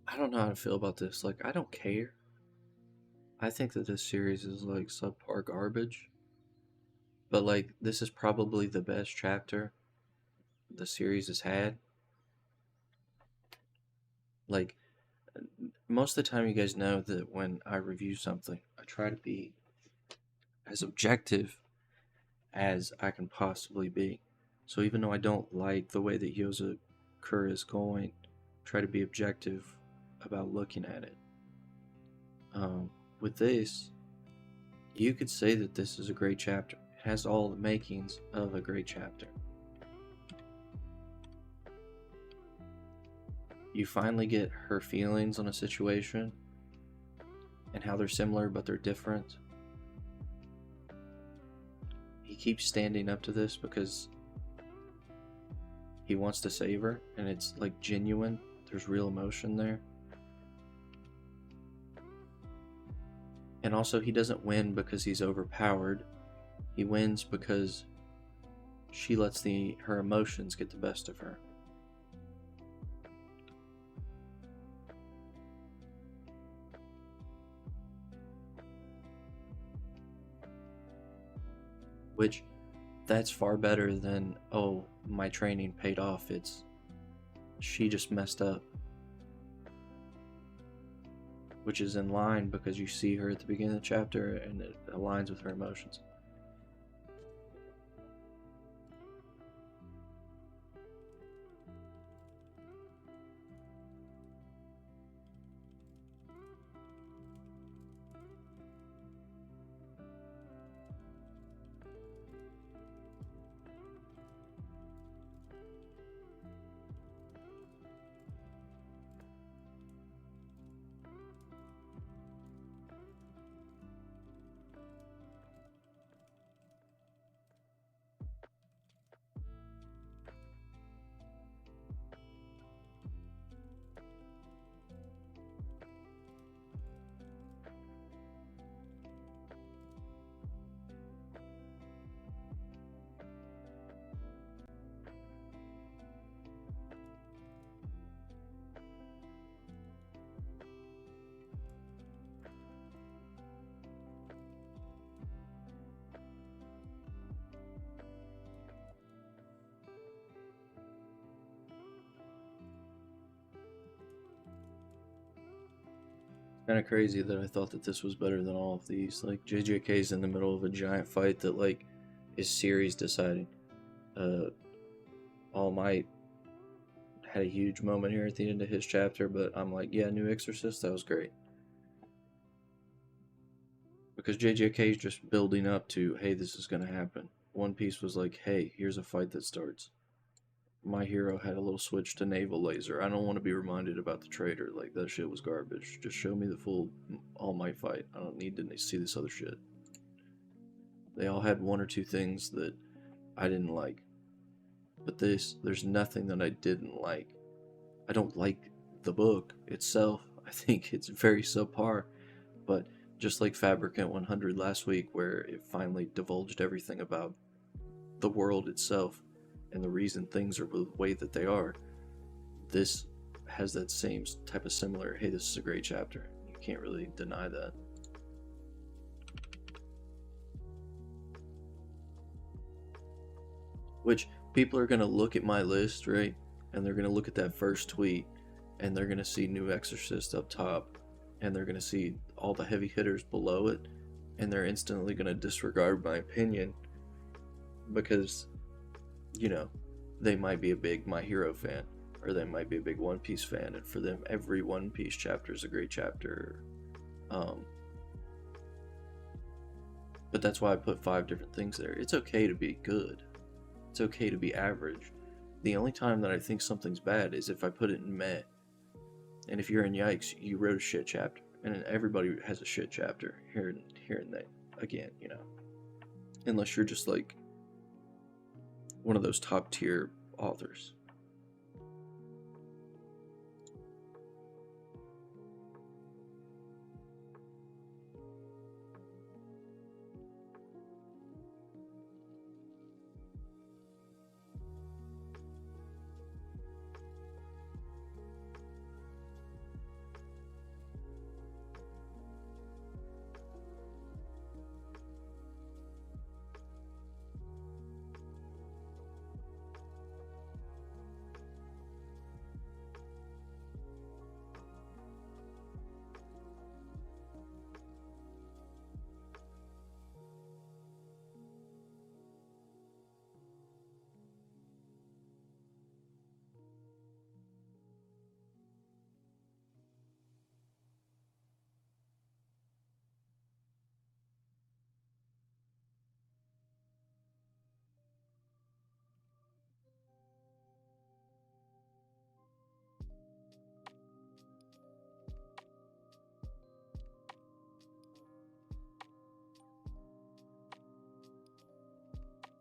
I don't know how to feel about this. Like, I don't care. I think that this series is like subpar garbage. But like, this is probably the best chapter the series has had. Like, most of the time, you guys know that when I review something, I try to be as objective as I can possibly be. So even though I don't like the way that Yozakura is going, try to be objective about looking at it. With this, you could say that this is a great chapter. It has all the makings of a great chapter. You finally get her feelings on a situation and how they're similar but they're different. He keeps standing up to this because he wants to save her, and it's like genuine. There's real emotion there. And also, he doesn't win because he's overpowered. He wins because she lets her emotions get the best of her. Which, that's far better than, oh, my training paid off. It's, she just messed up. Which is in line because you see her at the beginning of the chapter and it aligns with her emotions. Kind of crazy that I thought that this was better than all of these. Like, JJK's in the middle of a giant fight that like is series deciding. All Might had a huge moment here at the end of his chapter, but I'm like, yeah, New Exorcist, that was great. Because JJK is just building up to, hey, this is going to happen. One Piece was like, hey, here's a fight that starts. My Hero had a little switch to naval laser. I don't want to be reminded about the traitor. Like, that shit was garbage. Just show me the full All Might fight. I don't need to see this other shit. They all had one or two things that I didn't like. But there's nothing that I didn't like. I don't like the book itself. I think it's very subpar. But just like Fabricant 100 last week, where it finally divulged everything about the world itself and the reason things are the way that they are, this has that same type of similar, hey, this is a great chapter. You can't really deny that. Which people are gonna look at my list, right? And they're gonna look at that first tweet, and they're gonna see New Exorcist up top, and they're gonna see all the heavy hitters below it, and they're instantly gonna disregard my opinion because, you know, they might be a big My Hero fan, or they might be a big One Piece fan, and for them, every One Piece chapter is a great chapter. But that's why I put 5 different things there. It's okay to be good. It's okay to be average. The only time that I think something's bad is if I put it in meh. And if you're in yikes, you wrote a shit chapter. And everybody has a shit chapter here and there. Again, you know. Unless you're just like one of those top tier authors.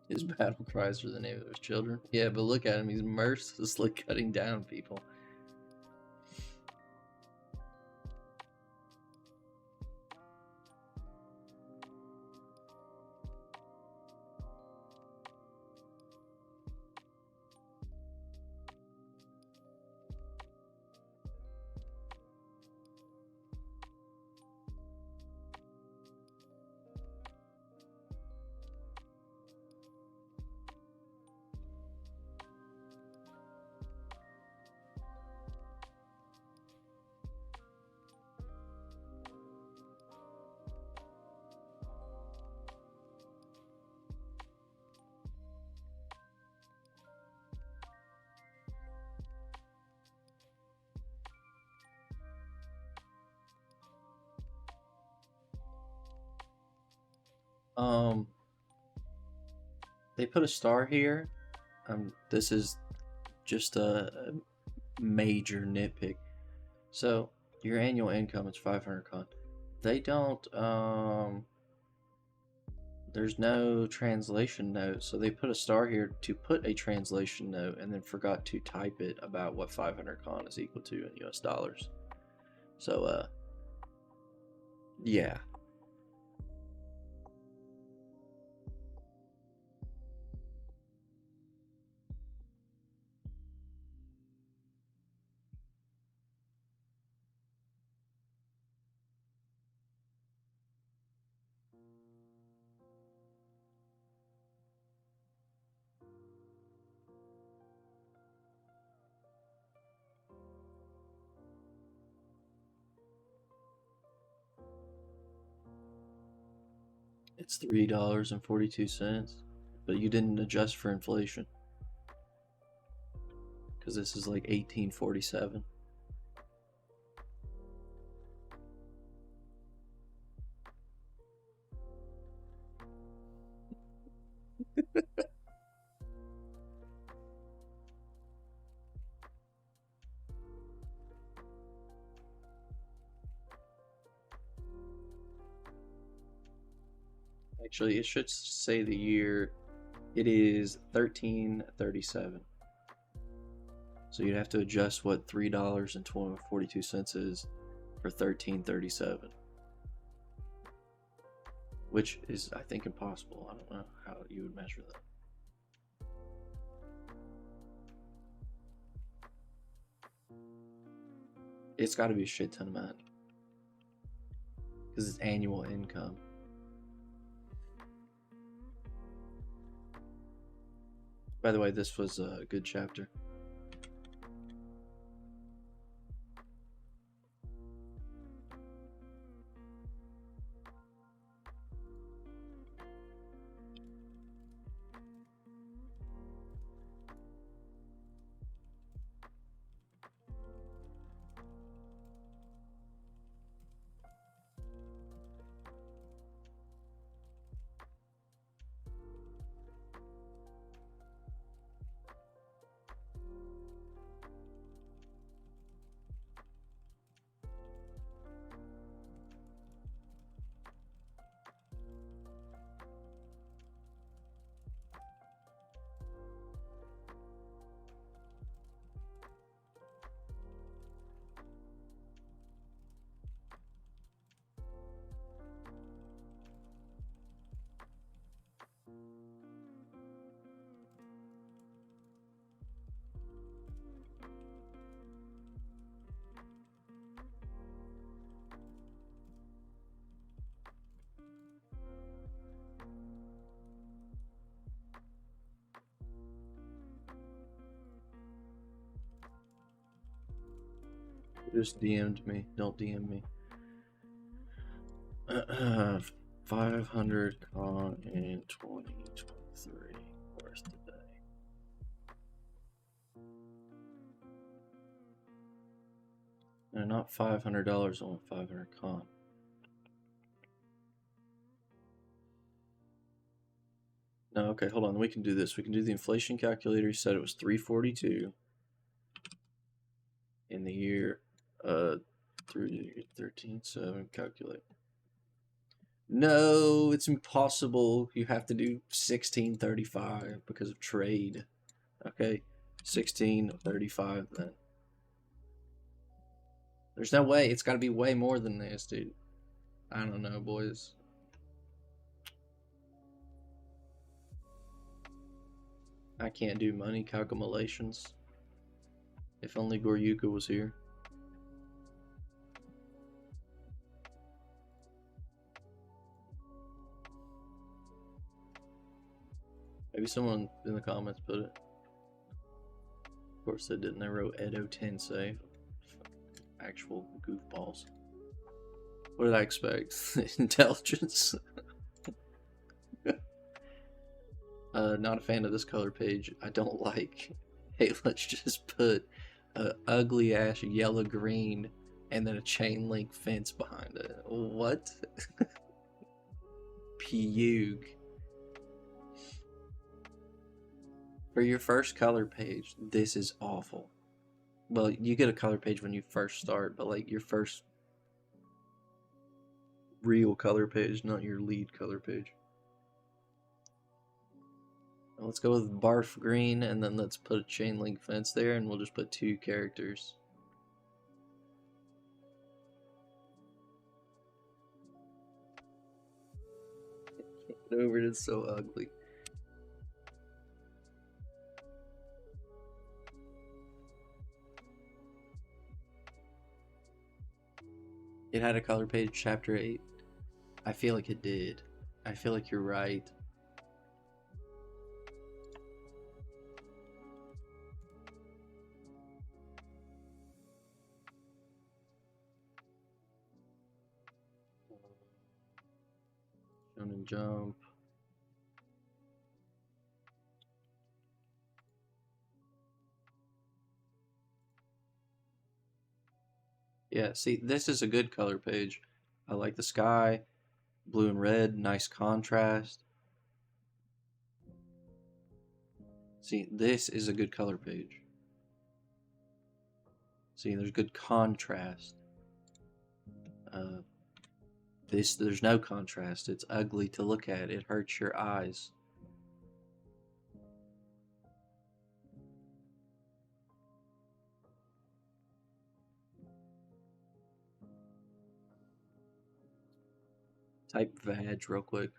His battle cries are the name of his children. Yeah, but look at him. He's mercilessly cutting down people. They put a star here. This is just a major nitpick. So your annual income is 500 con. They don't. There's no translation note, so they put a star here to put a translation note, and then forgot to type it about what 500 con is equal to in US dollars. So yeah. It's $3.42, but you didn't adjust for inflation because this is like 1847. Actually, it should say the year. It is 1337. So you'd have to adjust what $3.42 is for 1337, which is, I think, impossible. I don't know how you would measure that. It's got to be a shit ton of money because it's annual income. By the way, this was a good chapter. Just DM'd me. Don't DM me. 500 con in 2023. Where's today? No, not $500. I want 500 con. No, okay, hold on. We can do this. We can do the inflation calculator. You said it was 342 in the year through 13.7. Calculate. No, it's impossible. You have to do 1635 because of trade. Okay, 1635 then. There's no way. It's got to be way more than this, dude. I don't know, boys. I can't do money calculations. If only Goryuka was here. Maybe someone in the comments put it. Of course they didn't. They wrote Edo Tensei. Actual goofballs. What did I expect? Intelligence? Not a fan of this color page. I don't like. Hey, let's just put a ugly ass yellow green and then a chain link fence behind it. What? Pug. For your first color page, this is awful. Well, you get a color page when you first start, but like your first real color page, not your lead color page. Let's go with barf green, and then let's put a chain link fence there, and we'll just put 2 characters. Can't get over it, it's so ugly. It had a color page, chapter 8. I feel like it did. I feel like you're right. Shonen Jump. Yeah, see, this is a good color page. I like the sky, blue and red, nice contrast. See, this is a good color page. See, there's good contrast. There's no contrast. It's ugly to look at. It hurts your eyes. Type vag real quick.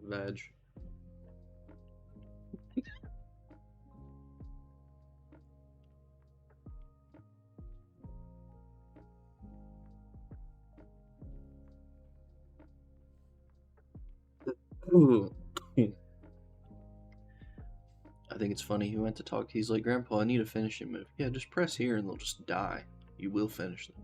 Vag. I think it's funny. He went to talk. He's like, Grandpa, I need a finishing move. Yeah, just press here and they'll just die. You will finish them.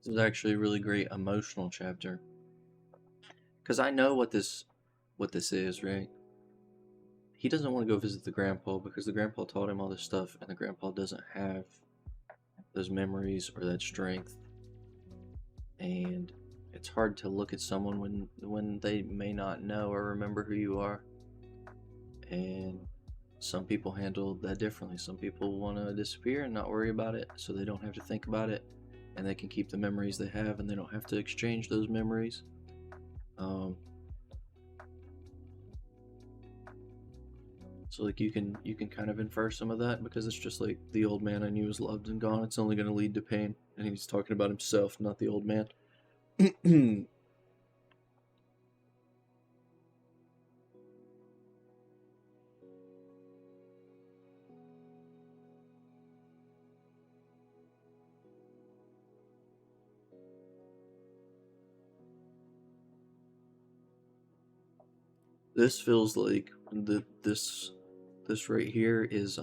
This is actually a really great emotional chapter. Because I know what this is, right? He doesn't want to go visit the grandpa because the grandpa taught him all this stuff, and the grandpa doesn't have those memories or that strength. And it's hard to look at someone when they may not know or remember who you are. And some people handle that differently. Some people want to disappear and not worry about it, so they don't have to think about it, and they can keep the memories they have, and they don't have to exchange those memories. So like you can kind of infer some of that because it's just like the old man I knew was loved and gone. It's only going to lead to pain, and he's talking about himself, not the old man. This feels like this right here is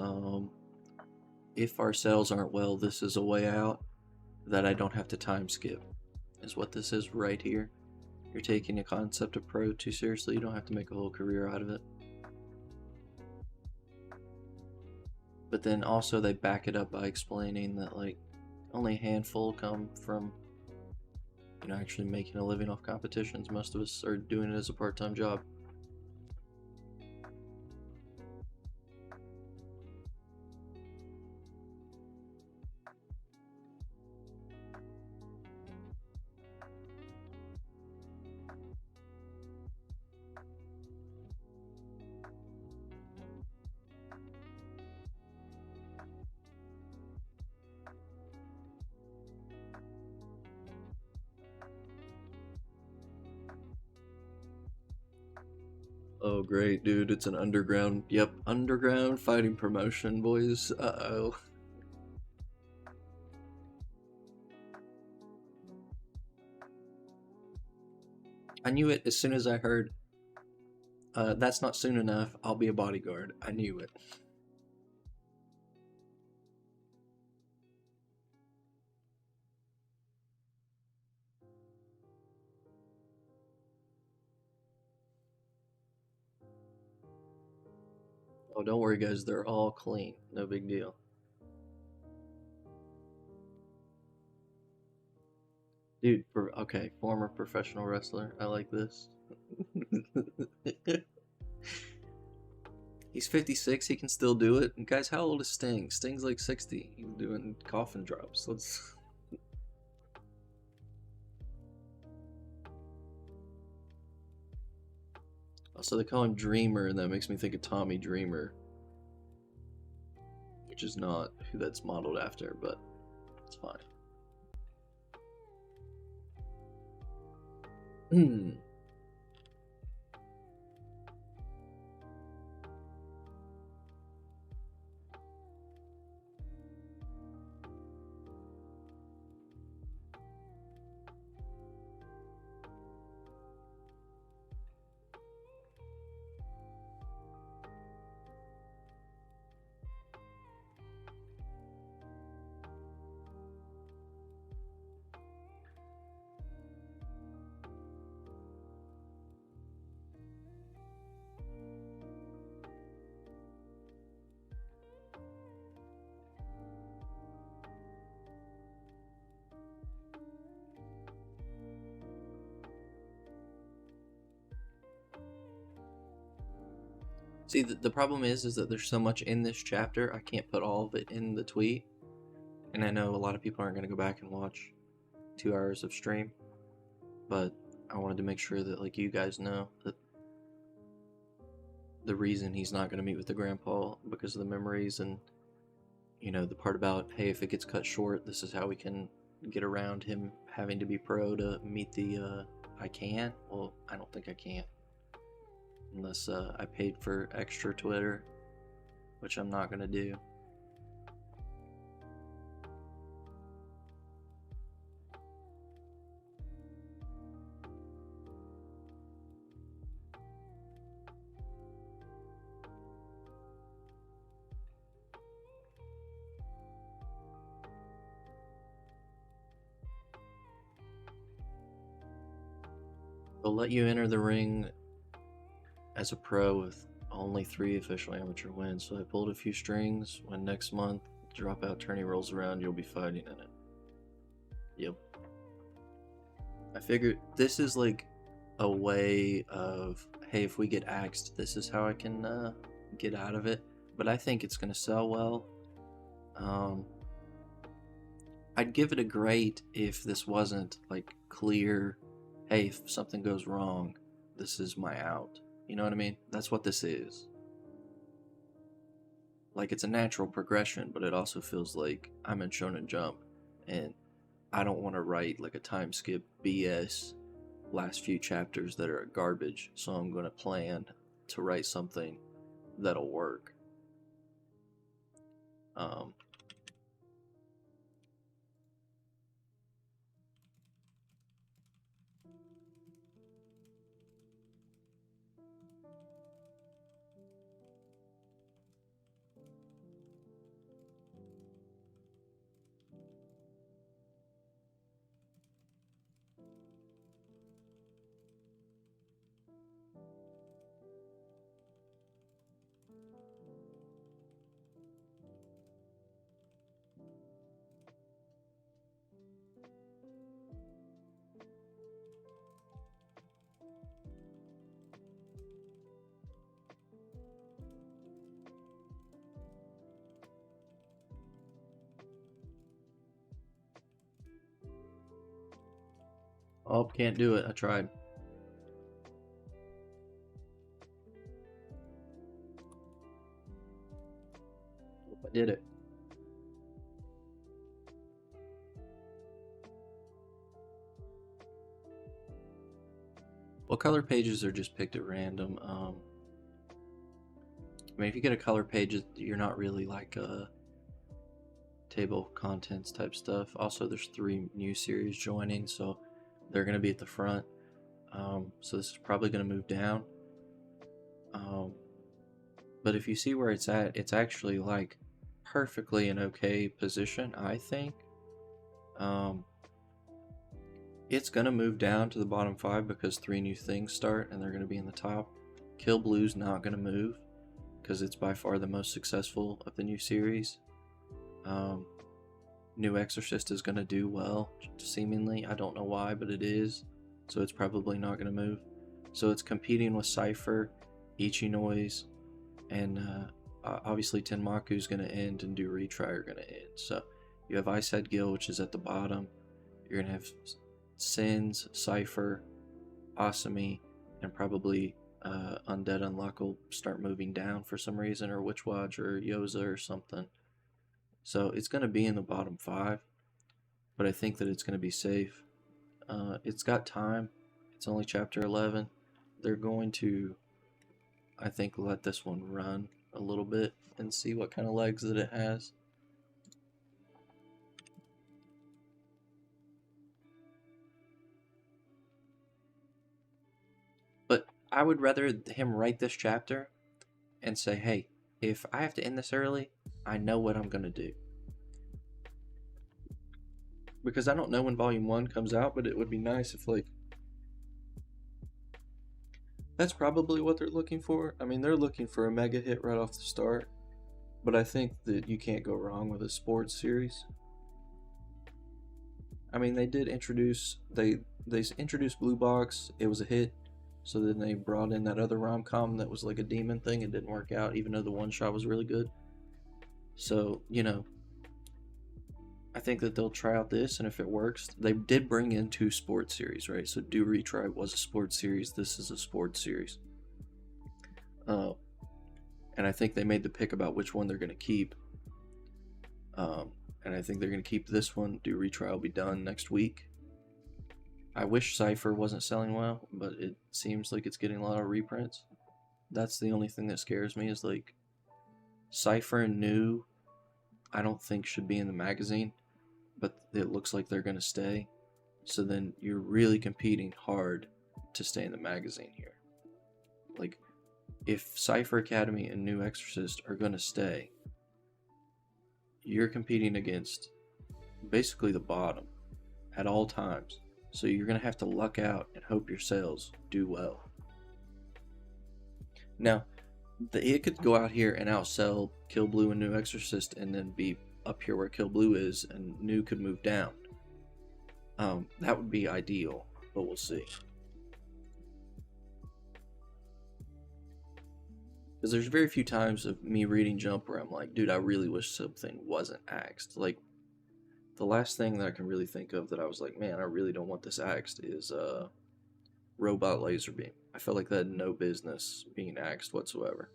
if our cells aren't well, this is a way out that I don't have to time skip. Is what this is right here. You're taking a concept of pro too seriously. You don't have to make a whole career out of it. But then also they back it up by explaining that like only a handful come from actually making a living off competitions. Most of us are doing it as a part-time job. Oh, great, dude. It's an underground. Yep, underground fighting promotion, boys. Uh-oh. I knew it as soon as I heard, that's not soon enough. I'll be a bodyguard. I knew it. Oh, don't worry, guys. They're all clean. No big deal. Dude, okay, former professional wrestler. I like this. He's 56. He can still do it. And guys, how old is Sting? Sting's like 60. He's doing coffin drops. Let's. Also, they call him Dreamer, and that makes me think of Tommy Dreamer, which is not who that's modeled after, but it's fine. See, the problem is that there's so much in this chapter, I can't put all of it in the tweet. And I know a lot of people aren't going to go back and watch 2 hours of stream, but I wanted to make sure that, like, you guys know that the reason he's not going to meet with the grandpa because of the memories, and, you know, the part about, hey, if it gets cut short, this is how we can get around him having to be pro to meet the, I can? Well, I don't think I can. Unless I paid for extra Twitter, which I'm not going to do. They'll let you enter the ring as a pro with only 3 official amateur wins. So I pulled a few strings. When next month dropout tourney rolls around, you'll be fighting in it. Yep. I figured this is like a way of, hey, if we get axed, this is how I can get out of it. But I think it's going to sell well. I'd give it a great if this wasn't like clear, hey, if something goes wrong, this is my out. You know what I mean? That's what this is. Like, it's a natural progression, but it also feels like I'm in Shonen Jump, and I don't want to write like a time skip BS last few chapters that are garbage, so I'm going to plan to write something that'll work. Oh, can't do it. I tried. I did it. Well, color pages are just picked at random. I mean, if you get a color page, you're not really like a table of contents type stuff. Also, there's 3 new series joining, so they're going to be at the front. So this is probably going to move down. But if you see where it's at, it's actually like perfectly an okay position, I think. It's going to move down to the bottom 5 because 3 new things start and they're going to be in the top. Kill Blue's not going to move because it's by far the most successful of the new series. New Exorcist is going to do well, seemingly. I don't know why, but it is. So it's probably not going to move. So it's competing with Cypher, Ichinoi's, and obviously Tenmaku's going to end and Do Retry are going to end. So you have Ice Head Gill, which is at the bottom. You're going to have Sins, Cypher, Asami, and probably Undead Unluck will start moving down for some reason, or Witch Watch or Yoza or something. So it's going to be in the bottom 5, but I think that it's going to be safe. It's got time. It's only chapter 11. They're going to, I think, let this one run a little bit and see what kind of legs that it has. But I would rather him write this chapter and say, hey, if I have to end this early, I know what I'm going to do. Because I don't know when Volume 1 comes out, but it would be nice if, like, that's probably what they're looking for. I mean, they're looking for a mega hit right off the start, but I think that you can't go wrong with a sports series. I mean, they did introduce, they introduced Blue Box. It was a hit. So then they brought in that other rom-com that was like a demon thing. It didn't work out, even though the one shot was really good. So, you know, I think that they'll try out this, and if it works, they did bring in 2 sports series, right? So Do Retry was a sports series. This is a sports series. And I think they made the pick about which one they're going to keep. And I think they're going to keep this one. Do Retry will be done next week. I wish Cypher wasn't selling well, but it seems like it's getting a lot of reprints. That's the only thing that scares me is like Cypher and New, I don't think should be in the magazine, but it looks like they're going to stay. So then you're really competing hard to stay in the magazine here. Like, if Cypher Academy and New Exorcist are going to stay, you're competing against basically the bottom at all times. So you're going to have to luck out and hope your sales do well. Now, it could go out here and outsell Kill Blue and New Exorcist and then be up here where Kill Blue is and New could move down. That would be ideal, but we'll see. Because there's very few times of me reading Jump where I'm like, dude, I really wish something wasn't axed. Like, the last thing that I can really think of that I was like, man, I really don't want this axed is Robot Laser Beam. I felt like that had no business being axed whatsoever.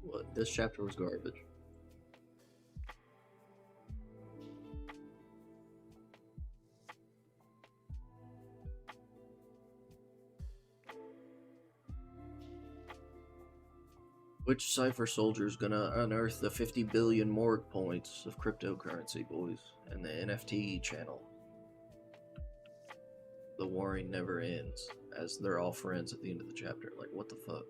What? This chapter was garbage. Which Cypher soldier is gonna unearth the 50 billion morgue points of cryptocurrency, boys, and the NFT channel? The warring never ends, as they're all friends at the end of the chapter. Like, what the fuck?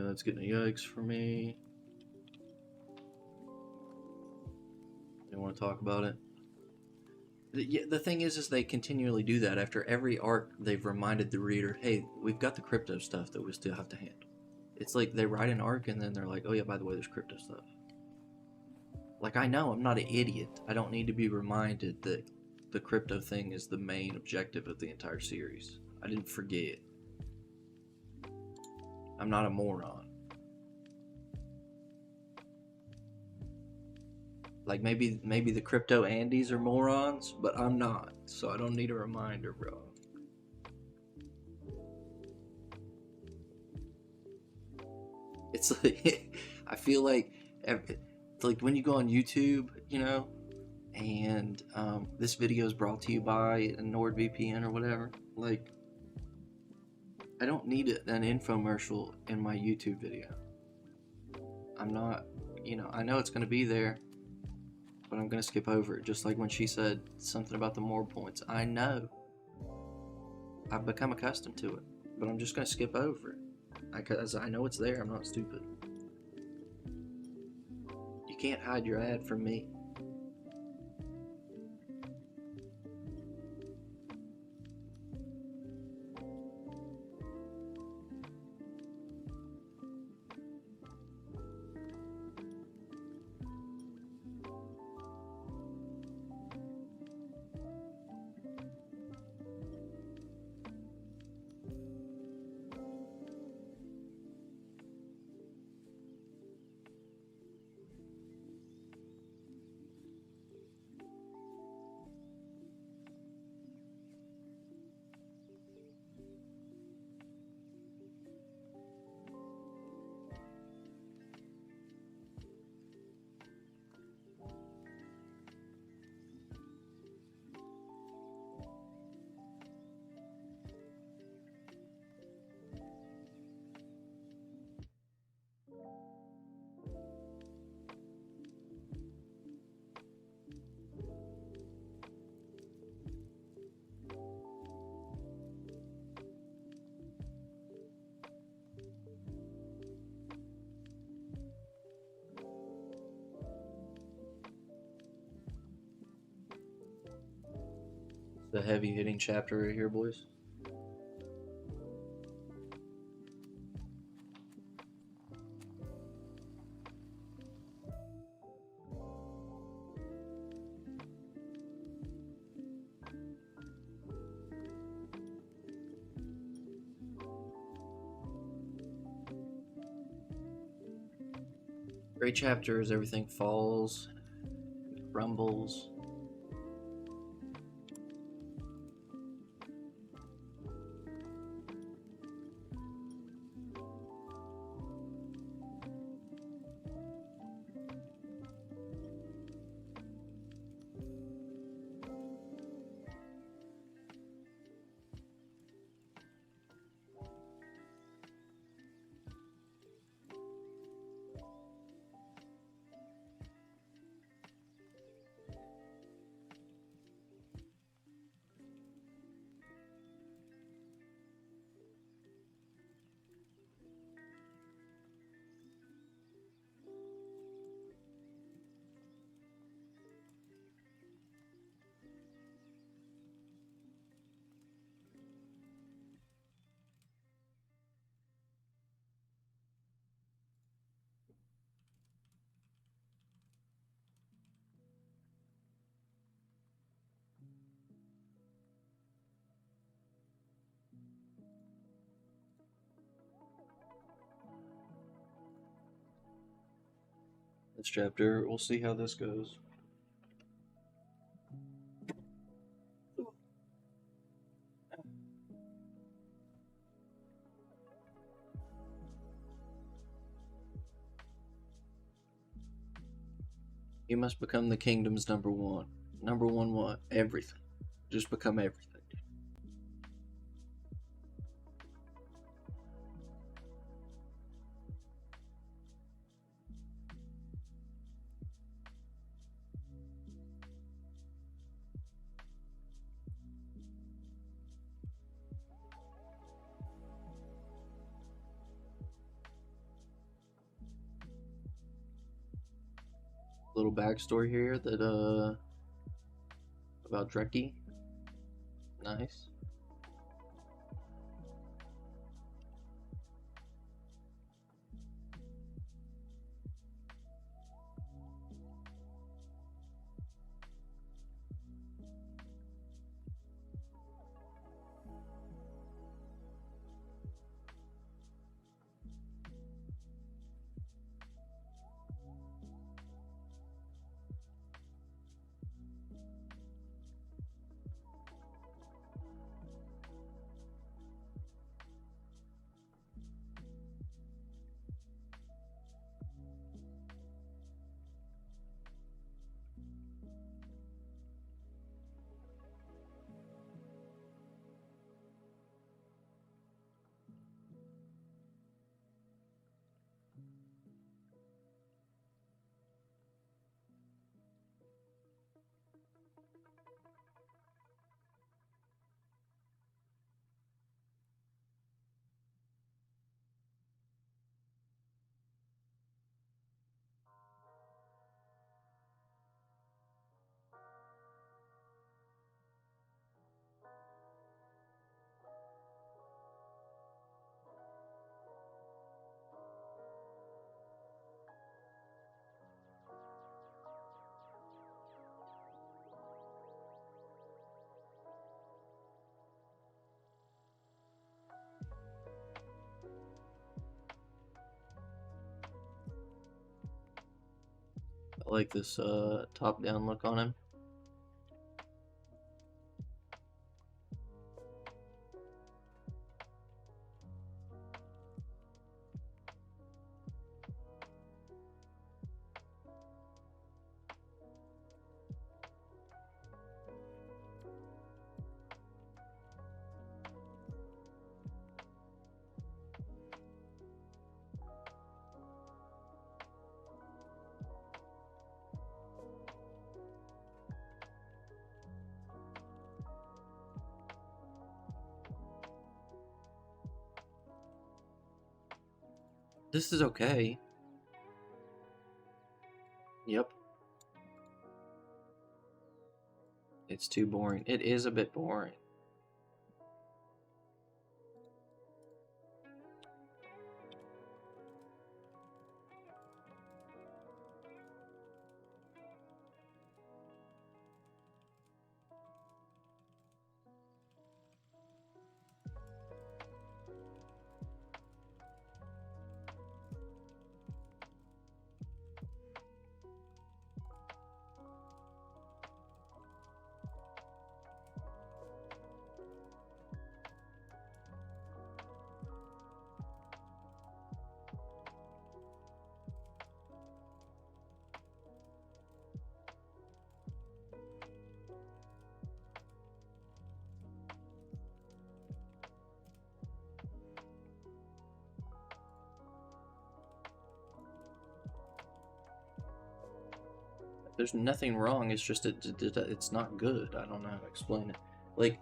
Yeah, that's getting a yikes for me. You want to talk about it? The thing is they continually do that. After every arc, they've reminded the reader, hey, we've got the crypto stuff that we still have to handle. It's like they write an arc and then they're like, oh yeah, by the way, there's crypto stuff. Like, I know, I'm not an idiot. I don't need to be reminded that the crypto thing is the main objective of the entire series. I didn't forget. I'm not a moron. Like, maybe the crypto Andes are morons, but I'm not, so I don't need a reminder, bro. It's like, I feel like when you go on YouTube, you know, and this video is brought to you by NordVPN or whatever. Like, I don't need an infomercial in my YouTube video. I'm not, you know, I know it's going to be there, but I'm going to skip over it. Just like when she said something about the more points. I know. I've become accustomed to it, but I'm just going to skip over it. Because I know it's there. I'm not stupid. You can't hide your ad from me. The heavy hitting chapter right here, boys. Great chapter as everything falls, rumbles. This chapter, we'll see how this goes. You must become the kingdom's number one. Number one what? Everything. Just become everything. Little backstory here that about Dreki. Nice. I like this top-down look on him. This is okay. Yep. It's too boring. It is a bit boring. There's nothing wrong. It's just it's not good. I don't know how to explain it. Like,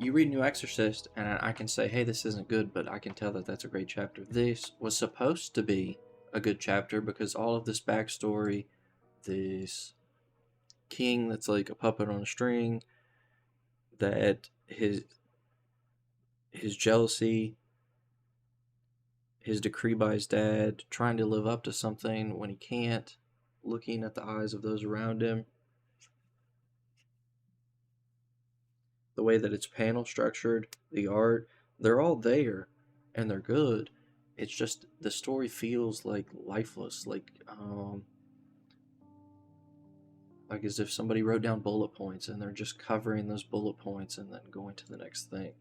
you read New Exorcist, and I can say, hey, this isn't good, but I can tell that that's a great chapter. This was supposed to be a good chapter because all of this backstory, this king that's like a puppet on a string, that his jealousy, his decree by his dad, trying to live up to something when he can't, looking at the eyes of those around him, the way that it's panel structured, the art, they're all there and they're good. It's just the story feels like lifeless, like as if somebody wrote down bullet points and they're just covering those bullet points and then going to the next thing.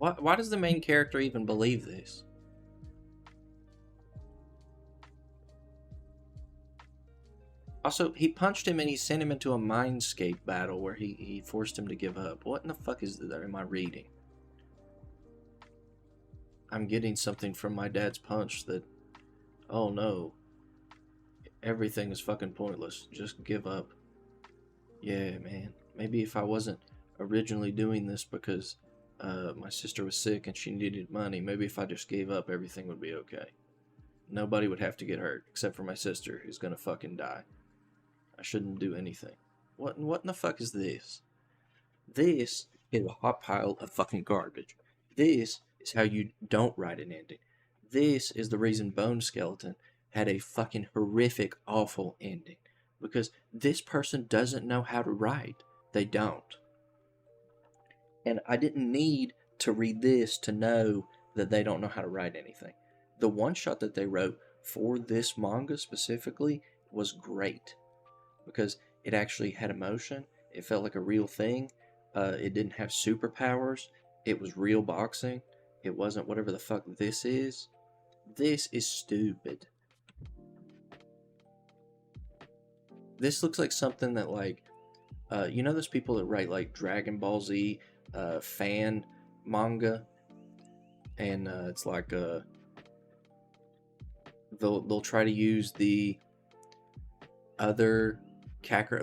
Why does the main character even believe this? Also, he punched him and he sent him into a mindscape battle where he forced him to give up. What in the fuck is that? Am I reading? I'm getting something from my dad's punch that, oh no, everything is fucking pointless. Just give up. Yeah, man. Maybe if I wasn't originally doing this because my sister was sick and she needed money, maybe if I just gave up, everything would be okay. Nobody would have to get hurt, except for my sister, who's gonna fucking die. I shouldn't do anything. What in the fuck is this? This is a hot pile of fucking garbage. This is how you don't write an ending. This is the reason Bone Skeleton had a fucking horrific, awful ending. Because this person doesn't know how to write. They don't. And I didn't need to read this to know that they don't know how to write anything. The one shot that they wrote for this manga specifically was great. Because it actually had emotion. It felt like a real thing. It didn't have superpowers. It was real boxing. It wasn't whatever the fuck this is. This is stupid. This looks like something that, like, you know those people that write, like, Dragon Ball Z fan manga? And it's like, they'll try to use the other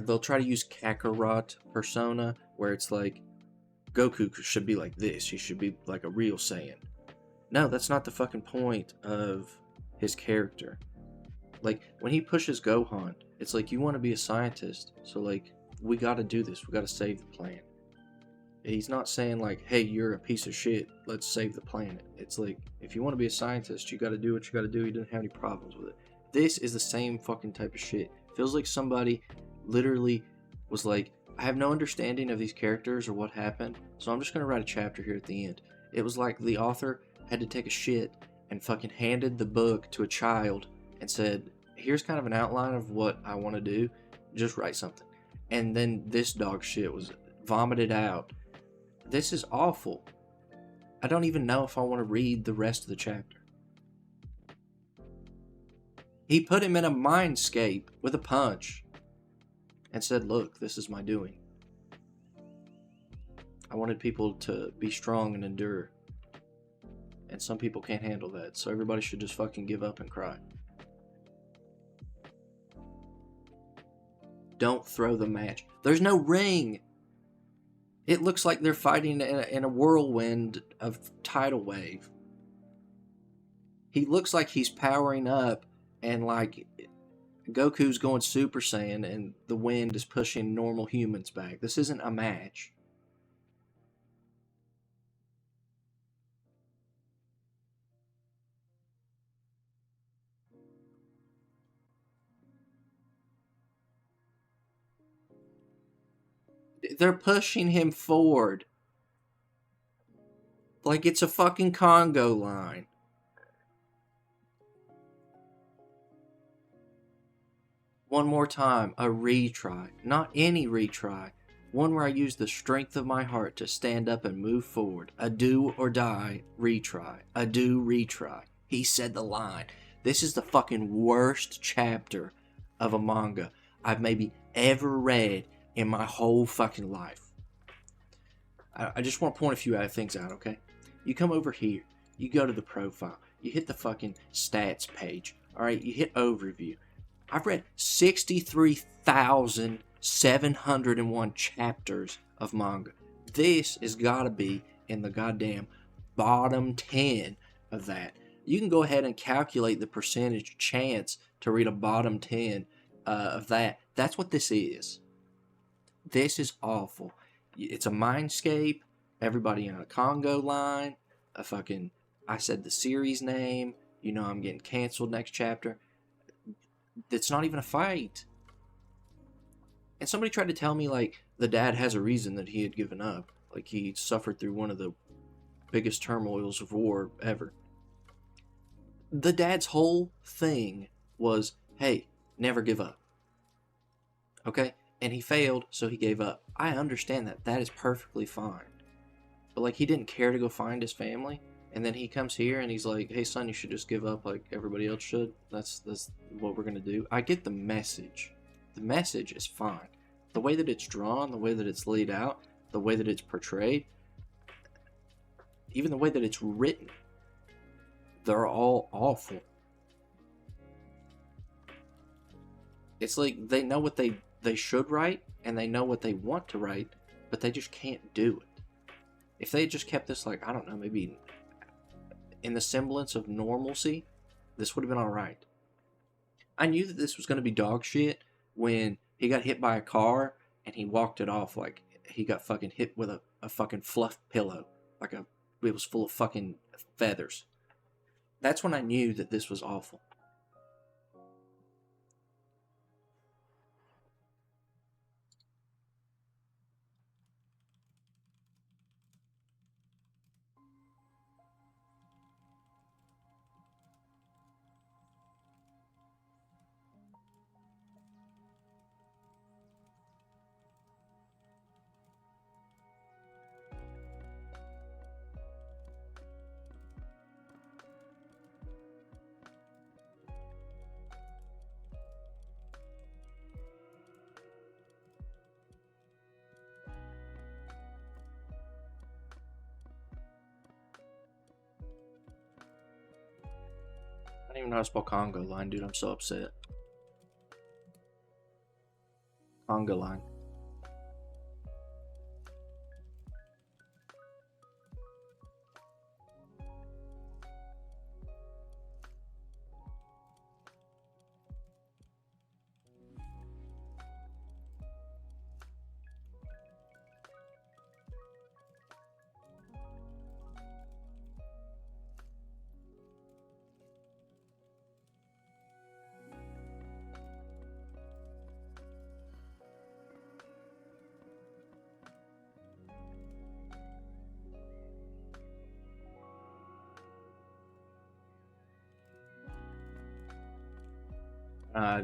they'll try to use Kakarot persona, where it's like, Goku should be like this. He should be like a real Saiyan. No, that's not the fucking point of his character. Like, when he pushes Gohan, it's like, you want to be a scientist, so, like, we gotta do this. We gotta save the planet. He's not saying, like, hey, you're a piece of shit, let's save the planet. It's like, if you want to be a scientist, you gotta do what you gotta do. He doesn't have any problems with it. This is the same fucking type of shit. Feels like somebody literally was like, I have no understanding of these characters or what happened, so I'm just gonna write a chapter here at the end. It was like the author had to take a shit and fucking handed the book to a child and said, here's kind of an outline of what I want to do, just write something. And then this dog shit was vomited out. This is awful. I don't even know if I want to read the rest of the chapter. He put him in a mindscape with a punch and said, look, this is my doing. I wanted people to be strong and endure. And some people can't handle that, so everybody should just fucking give up and cry. Don't throw the match. There's no ring! It looks like they're fighting in a whirlwind of tidal wave. He looks like he's powering up and like Goku's going Super Saiyan and the wind is pushing normal humans back. This isn't a match. They're pushing him forward. Like it's a fucking Congo line. One more time, a retry. Not any retry. One where I use the strength of my heart to stand up and move forward. A do or die retry. A do retry. He said the line. This is the fucking worst chapter of a manga I've maybe ever read in my whole fucking life. I just want to point a few other things out, okay? You come over here. You go to the profile. You hit the fucking stats page. Alright, you hit overview. I've read 63,701 chapters of manga. This has got to be in the goddamn bottom 10 of that. You can go ahead and calculate the percentage chance to read a bottom 10 of that. That's what this is. This is awful. It's a mindscape. Everybody in a Congo line. A fucking, I said the series name. You know I'm getting canceled next chapter. It's not even a fight. And somebody tried to tell me, like, the dad has a reason that he had given up. Like, he suffered through one of the biggest turmoils of war ever. The dad's whole thing was, hey, never give up. Okay? And he failed, so he gave up. I understand that. That is perfectly fine. But like he didn't care to go find his family, and then he comes here and he's like, "Hey son, you should just give up like everybody else should. That's what we're gonna do." I get the message. The message is fine. The way that it's drawn, the way that it's laid out, the way that it's portrayed, even the way that it's written, they're all awful. It's like they know what they should write and they know what they want to write, but they just can't do it. If they had just kept this, like, I don't know, maybe in the semblance of normalcy, this would have been alright. I knew that this was going to be dog shit when he got hit by a car and he walked it off like he got fucking hit with a fucking fluff pillow. Like it was full of fucking feathers. That's when I knew that this was awful. I don't even know how to spell Congo line, dude. I'm so upset. Congo line.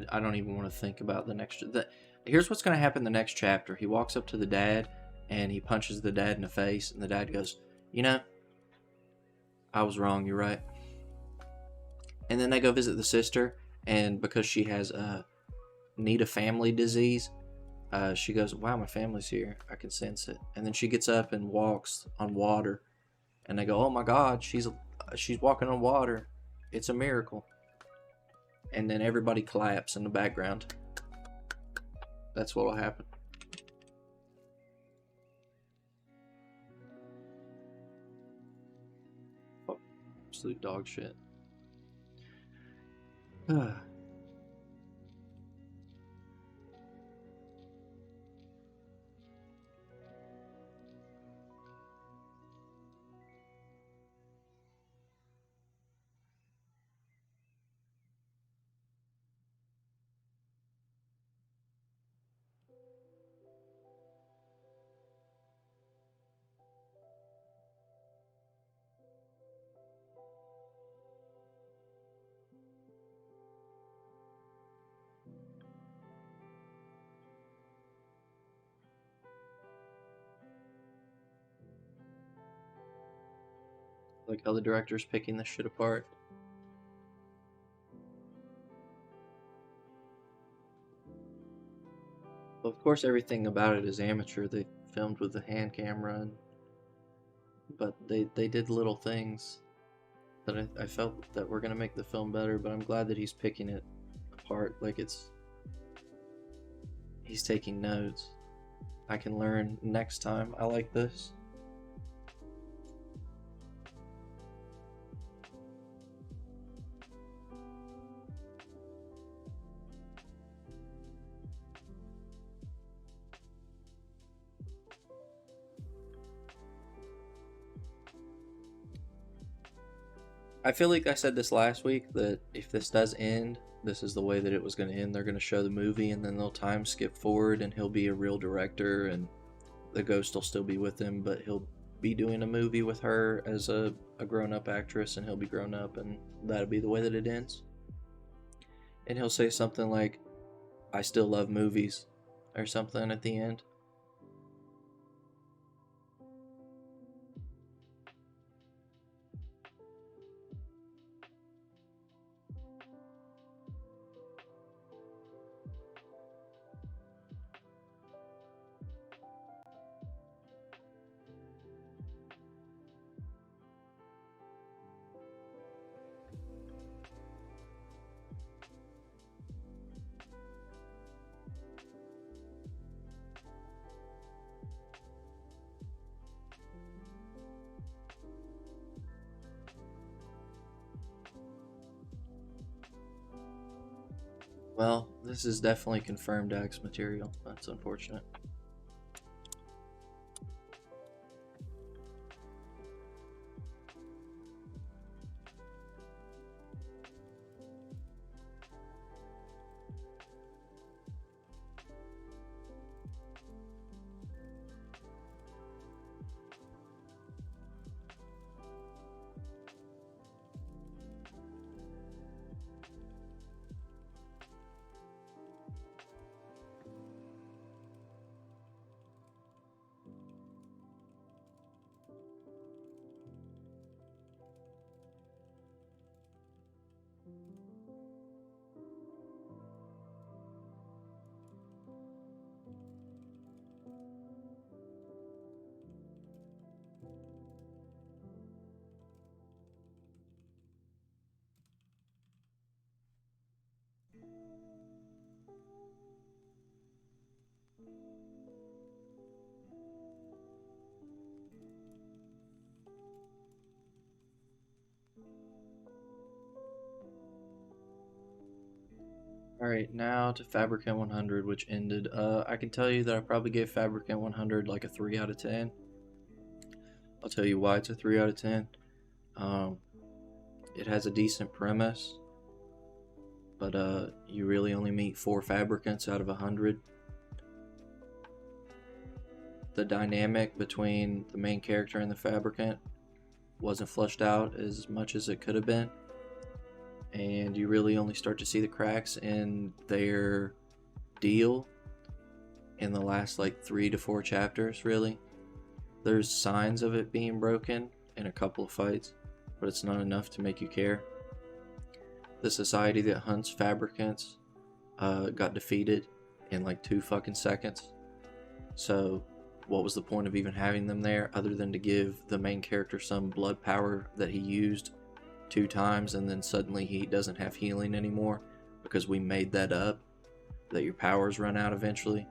I don't even want to think about the next. Here's what's going to happen in the next chapter. He walks up to the dad and he punches the dad in the face, and the dad goes, "You know, I was wrong. You're right." And then they go visit the sister, and because she has need a family disease, she goes, "Wow, my family's here. I can sense it." And then she gets up and walks on water, and they go, "Oh my God, she's walking on water. It's a miracle." And then everybody claps in the background. That's what will happen. Fuck, absolute dog shit. Like other directors picking this shit apart. Well, of course, everything about it is amateur. They filmed with a hand camera, but they did little things that I felt that were gonna make the film better. But I'm glad that he's picking it apart. Like he's taking notes. I can learn next time. I like this. I feel like I said this last week that if this does end, this is the way that it was going to end. They're going to show the movie and then they'll time skip forward and he'll be a real director and the ghost will still be with him, but he'll be doing a movie with her as a grown-up actress and he'll be grown up and that'll be the way that it ends. And he'll say something like, "I still love movies," or something at the end. Well, this is definitely confirmed Axe material. That's unfortunate. Alright, now to Fabricant 100, which ended. I can tell you that I probably gave Fabricant 100 like a 3 out of 10. I'll tell you why it's a 3 out of 10. Um, it has a decent premise, but you really only meet 4 Fabricants out of 100. The dynamic between the main character and the Fabricant wasn't fleshed out as much as it could have been. And you really only start to see the cracks in their deal in the last like 3 to 4 chapters, really. There's signs of it being broken in a couple of fights, but it's not enough to make you care. The society that hunts Fabricants got defeated in like 2 fucking seconds. So what was the point of even having them there other than to give the main character some blood power that he used 2 times, and then suddenly he doesn't have healing anymore because we made that up, that your powers run out eventually.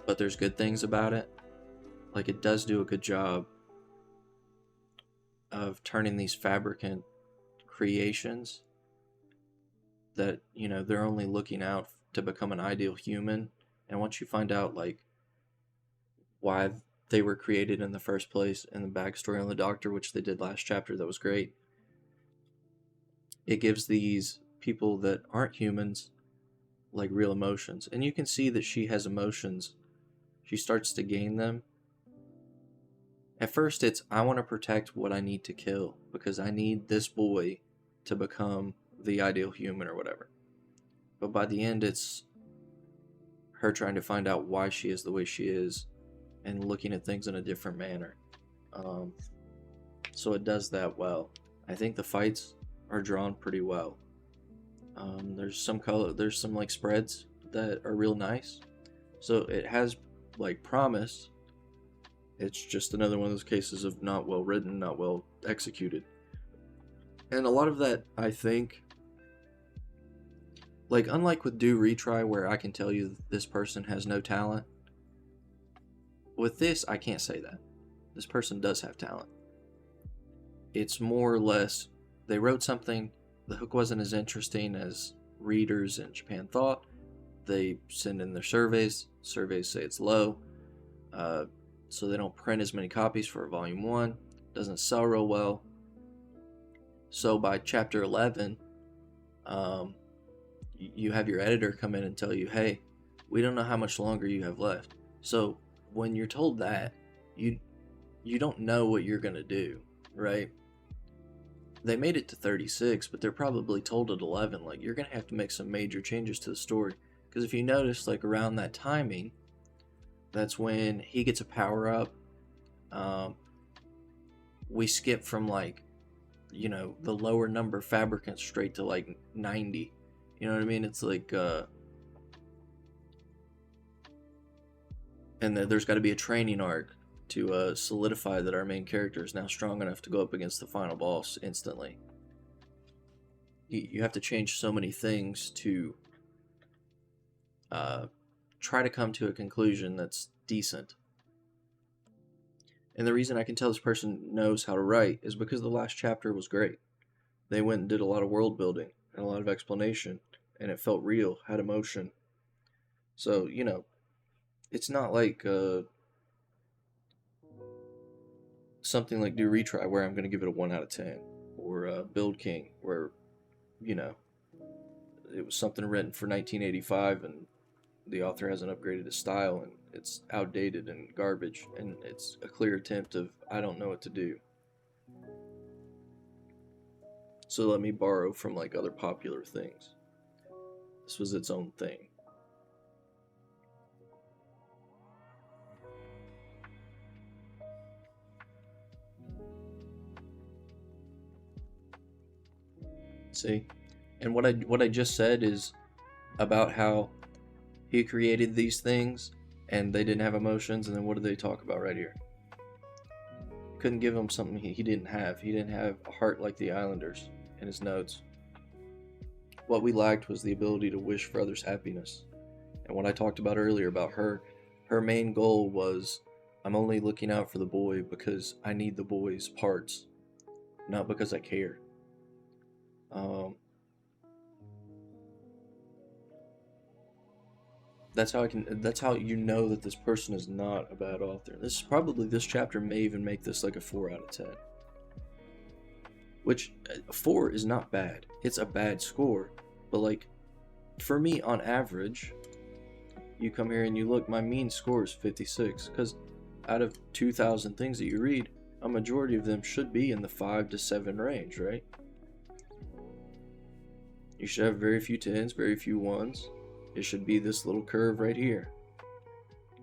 But there's good things about it. Like, it does do a good job of turning these Fabricant creations that, you know, they're only looking out to become an ideal human. And once you find out, like, why they were created in the first place and the backstory on the Doctor, which they did last chapter, that was great. It gives these people that aren't humans, like, real emotions. And you can see that she has emotions. She starts to gain them. At first, it's, I want to protect what I need to kill because I need this boy to become the ideal human or whatever. But by the end, it's her trying to find out why she is the way she is and looking at things in a different manner. So it does that well. I think the fights are drawn pretty well. There's some color, there's some like spreads that are real nice. So it has like promise. It's just another one of those cases of not well written, not well executed. And a lot of that, I think, like, unlike with Do Retry, where I can tell you this person has no talent, with this, I can't say that. This person does have talent. It's more or less, they wrote something, the hook wasn't as interesting as readers in Japan thought. They send in their surveys say it's low, so they don't print as many copies for volume 1, doesn't sell real well. So by chapter 11, you have your editor come in and tell you, hey, we don't know how much longer you have left. So when you're told that, you don't know what you're going to do, right? They made it to 36, but they're probably told at 11, like, you're going to have to make some major changes to the story. Because if you notice, like, around that timing, that's when he gets a power-up. We skip from, like, you know, the lower number Fabricants straight to, like, 90. You know what I mean? It's like, and there's got to be a training arc to solidify that our main character is now strong enough to go up against the final boss instantly. You have to change so many things to try to come to a conclusion that's decent. And the reason I can tell this person knows how to write is because the last chapter was great. They went and did a lot of world building and a lot of explanation, and it felt real, had emotion. So, it's not like something like Do Retry where I'm going to give it a 1 out of 10, or Build King where, you know, it was something written for 1985 and the author hasn't upgraded his style and it's outdated and garbage, and it's a clear attempt of I don't know what to do. So let me borrow from like other popular things. This was its own thing. See? And what I just said is about how he created these things and they didn't have emotions, and then what do they talk about right here? Couldn't give him something he didn't have. He didn't have a heart like the Islanders in his notes. What we lacked was the ability to wish for others happiness. And what I talked about earlier about her main goal was I'm only looking out for the boy because I need the boy's parts, not because I care. That's how you know that this person is not a bad author. This chapter may even make this like a 4 out of 10. Which 4 is not bad. It's a bad score, but like for me on average, you come here and you look, my mean score is 56 because out of 2,000 things that you read, a majority of them should be in the 5 to 7 range, right? You should have very few 10s, very few 1s. It should be this little curve right here.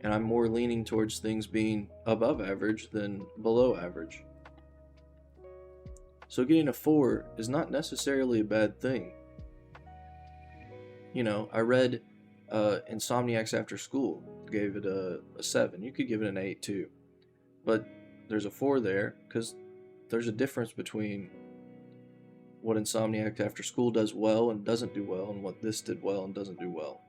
And I'm more leaning towards things being above average than below average. So getting a 4 is not necessarily a bad thing. I read Insomniacs After School, gave it a 7. You could give it an 8 too. But there's a 4 there because there's a difference between what Insomniac After School does well and doesn't do well, and what this did well and doesn't do well.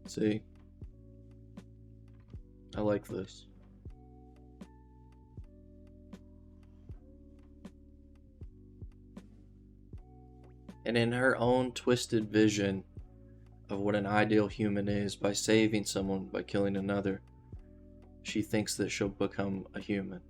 See? I like this. And in her own twisted vision of what an ideal human is, by saving someone, by killing another, she thinks that she'll become a human.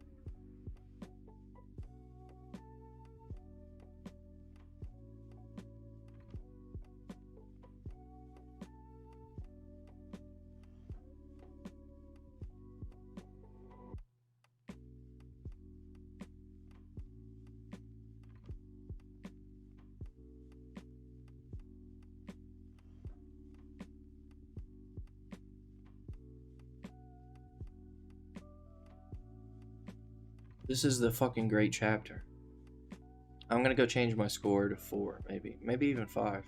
This is the fucking great chapter. I'm gonna go change my score to 4, maybe even 5.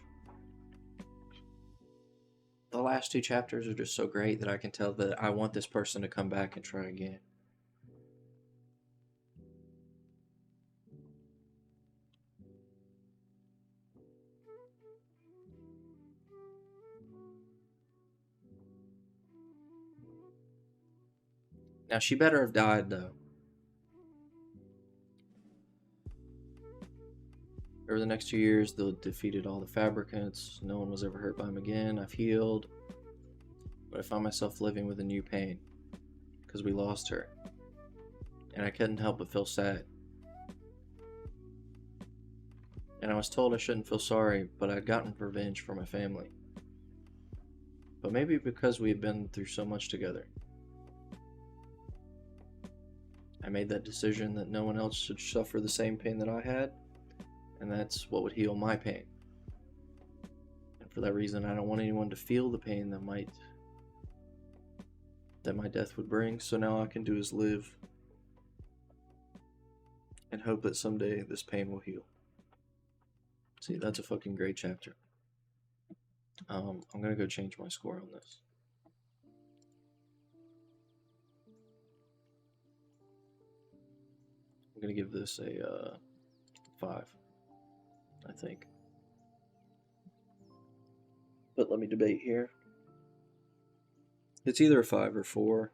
The last 2 chapters are just so great that I can tell that I want this person to come back and try again. Now, she better have died, though. Over the next 2 years, they defeated all the fabricants. No one was ever hurt by them again. I've healed. But I found myself living with a new pain. Because we lost her. And I couldn't help but feel sad. And I was told I shouldn't feel sorry, but I'd gotten revenge for my family. But maybe because we had been through so much together. I made that decision that no one else should suffer the same pain that I had, and that's what would heal my pain. And for that reason, I don't want anyone to feel the pain that my death would bring, so now all I can do is live and hope that someday this pain will heal. See, that's a fucking great chapter. I'm gonna go change my score on this. I'm gonna give this a 5, I think. But let me debate here. It's either a 5 or 4.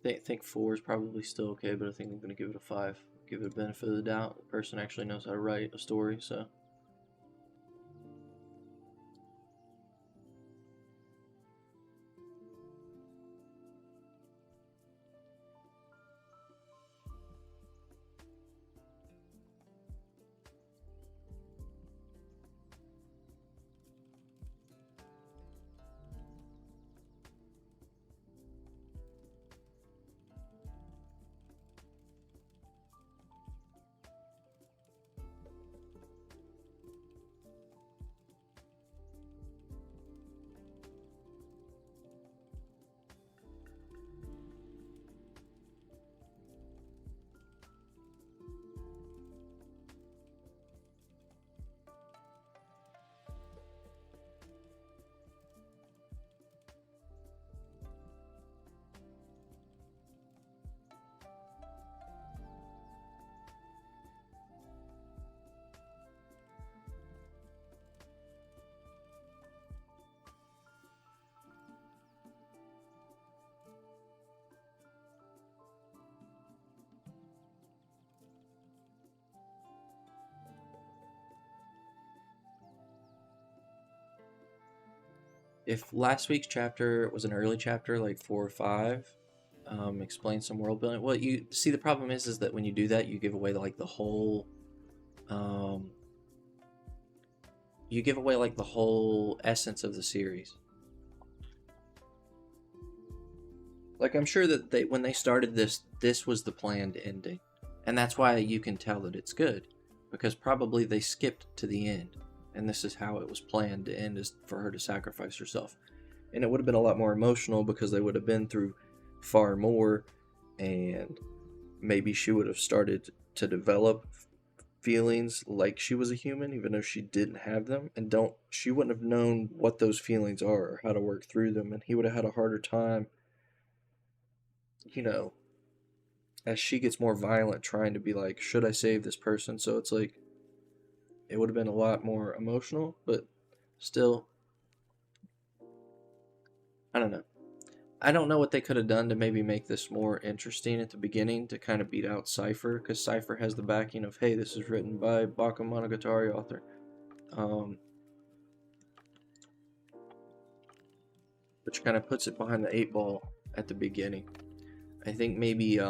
I think 4 is probably still okay, but I think I'm gonna give it a 5. Give it a benefit of the doubt. The person actually knows how to write a story, so. If last week's chapter was an early chapter, like 4 or 5, explain some world building. Well, you see, the problem is that when you do that, you give away like the whole, essence of the series. Like, I'm sure that when they started this was the planned ending, and that's why you can tell that it's good, because probably they skipped to the end. And this is how it was planned to end, is for her to sacrifice herself. And it would have been a lot more emotional because they would have been through far more, and maybe she would have started to develop feelings like she was a human, even though she didn't have them, and she wouldn't have known what those feelings are or how to work through them, and he would have had a harder time, as she gets more violent, trying to be like, should I save this person? So it's like, it would have been a lot more emotional, but still, I don't know. I don't know what they could have done to maybe make this more interesting at the beginning to kind of beat out Cypher, because Cypher has the backing of, hey, this is written by Bakemonogatari author. Which kind of puts it behind the 8 ball at the beginning. I think maybe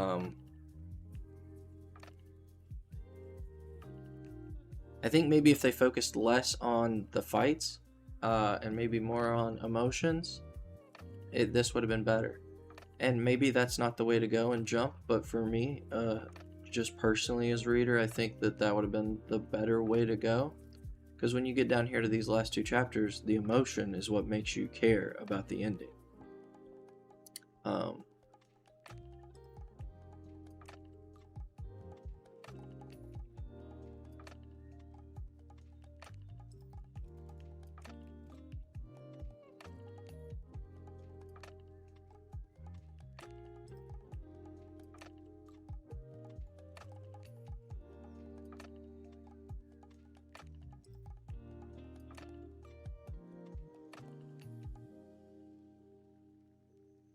if they focused less on the fights and maybe more on emotions, this would have been better. And maybe that's not the way to go in Jump, but for me, just personally as a reader, I think that would have been the better way to go. Because when you get down here to these last 2 chapters, the emotion is what makes you care about the ending.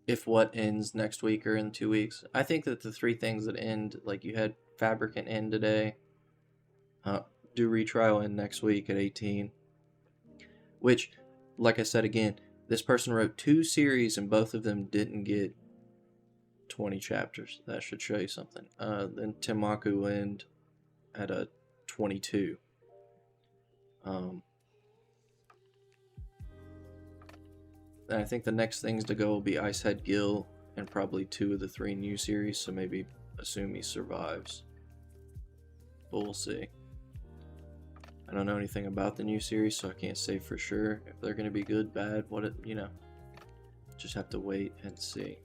If what ends next week or in 2 weeks. I think that the 3 things that end, like you had Fabricant end today, do retrial end next week at 18. Which, like I said again, this person wrote 2 series and both of them didn't get 20 chapters. That should show you something. Then Temaku end at a 22. And I think the next things to go will be Icehead Gil and probably 2 of the 3 new series, so maybe assume he survives. But we'll see. I don't know anything about the new series, so I can't say for sure if they're going to be good, bad, just have to wait and see.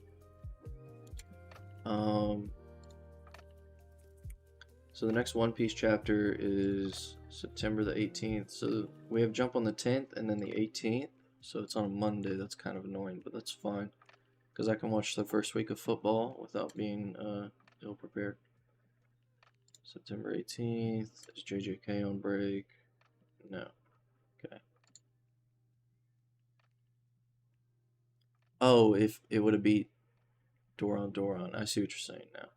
So the next One Piece chapter is September the 18th. So we have Jump on the 10th and then the 18th. So it's on a Monday. That's kind of annoying, but that's fine. Because I can watch the first week of football without being ill prepared. September 18th. Is JJK on break? No. Okay. Oh, if it would have beat Doron. I see what you're saying now.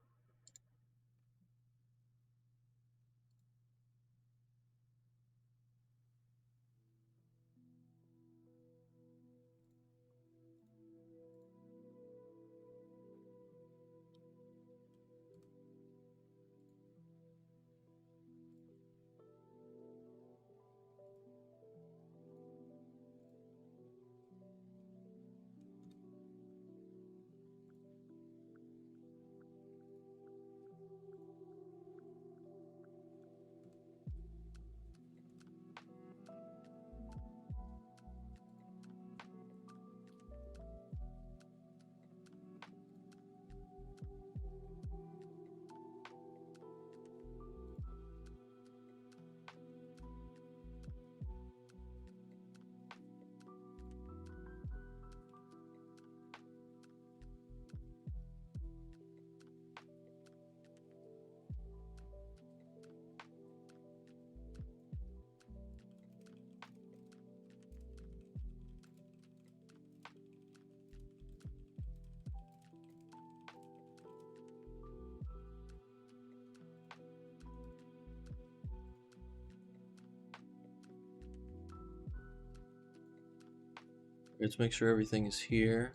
Let's make sure everything is here.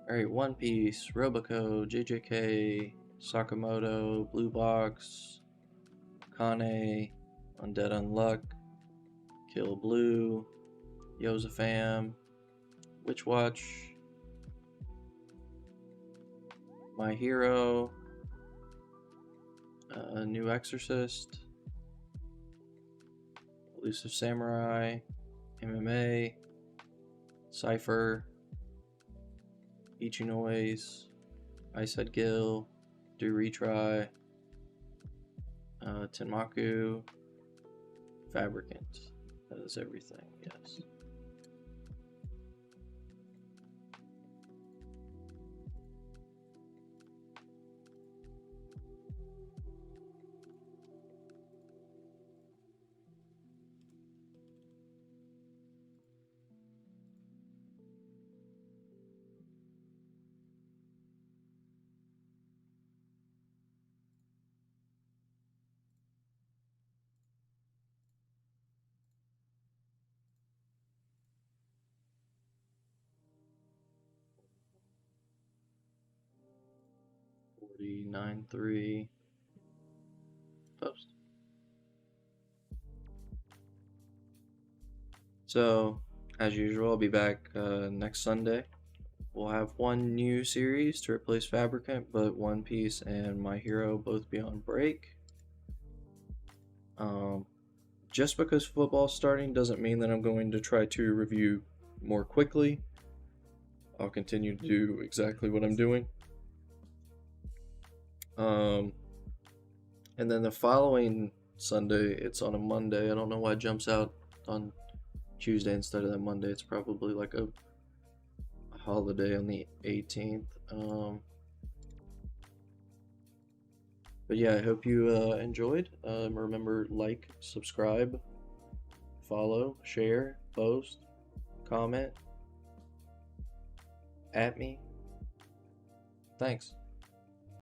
Alright, One Piece, Roboco, JJK, Sakamoto, Blue Box, Kane, Undead Unluck, Kill Blue, Yosafam, Witch Watch, My Hero, New Exorcist, Elusive Samurai, MMA, Cypher, Ichinoise, Icehead Gill, Do Retry, Tenmaku, Fabricant. That is everything, yes. $49.3 post. So, as usual, I'll be back next Sunday. We'll have one new series to replace Fabricant, but One Piece and My Hero both be on break. Just because football's starting doesn't mean that I'm going to try to review more quickly. I'll continue to do exactly what I'm doing. And then the following Sunday, it's on a Monday. I don't know why it jumps out on Tuesday instead of that Monday. It's probably like a holiday on the 18th. But yeah, I hope you enjoyed. Remember, like, subscribe, follow, share, post, comment, at me. Thanks.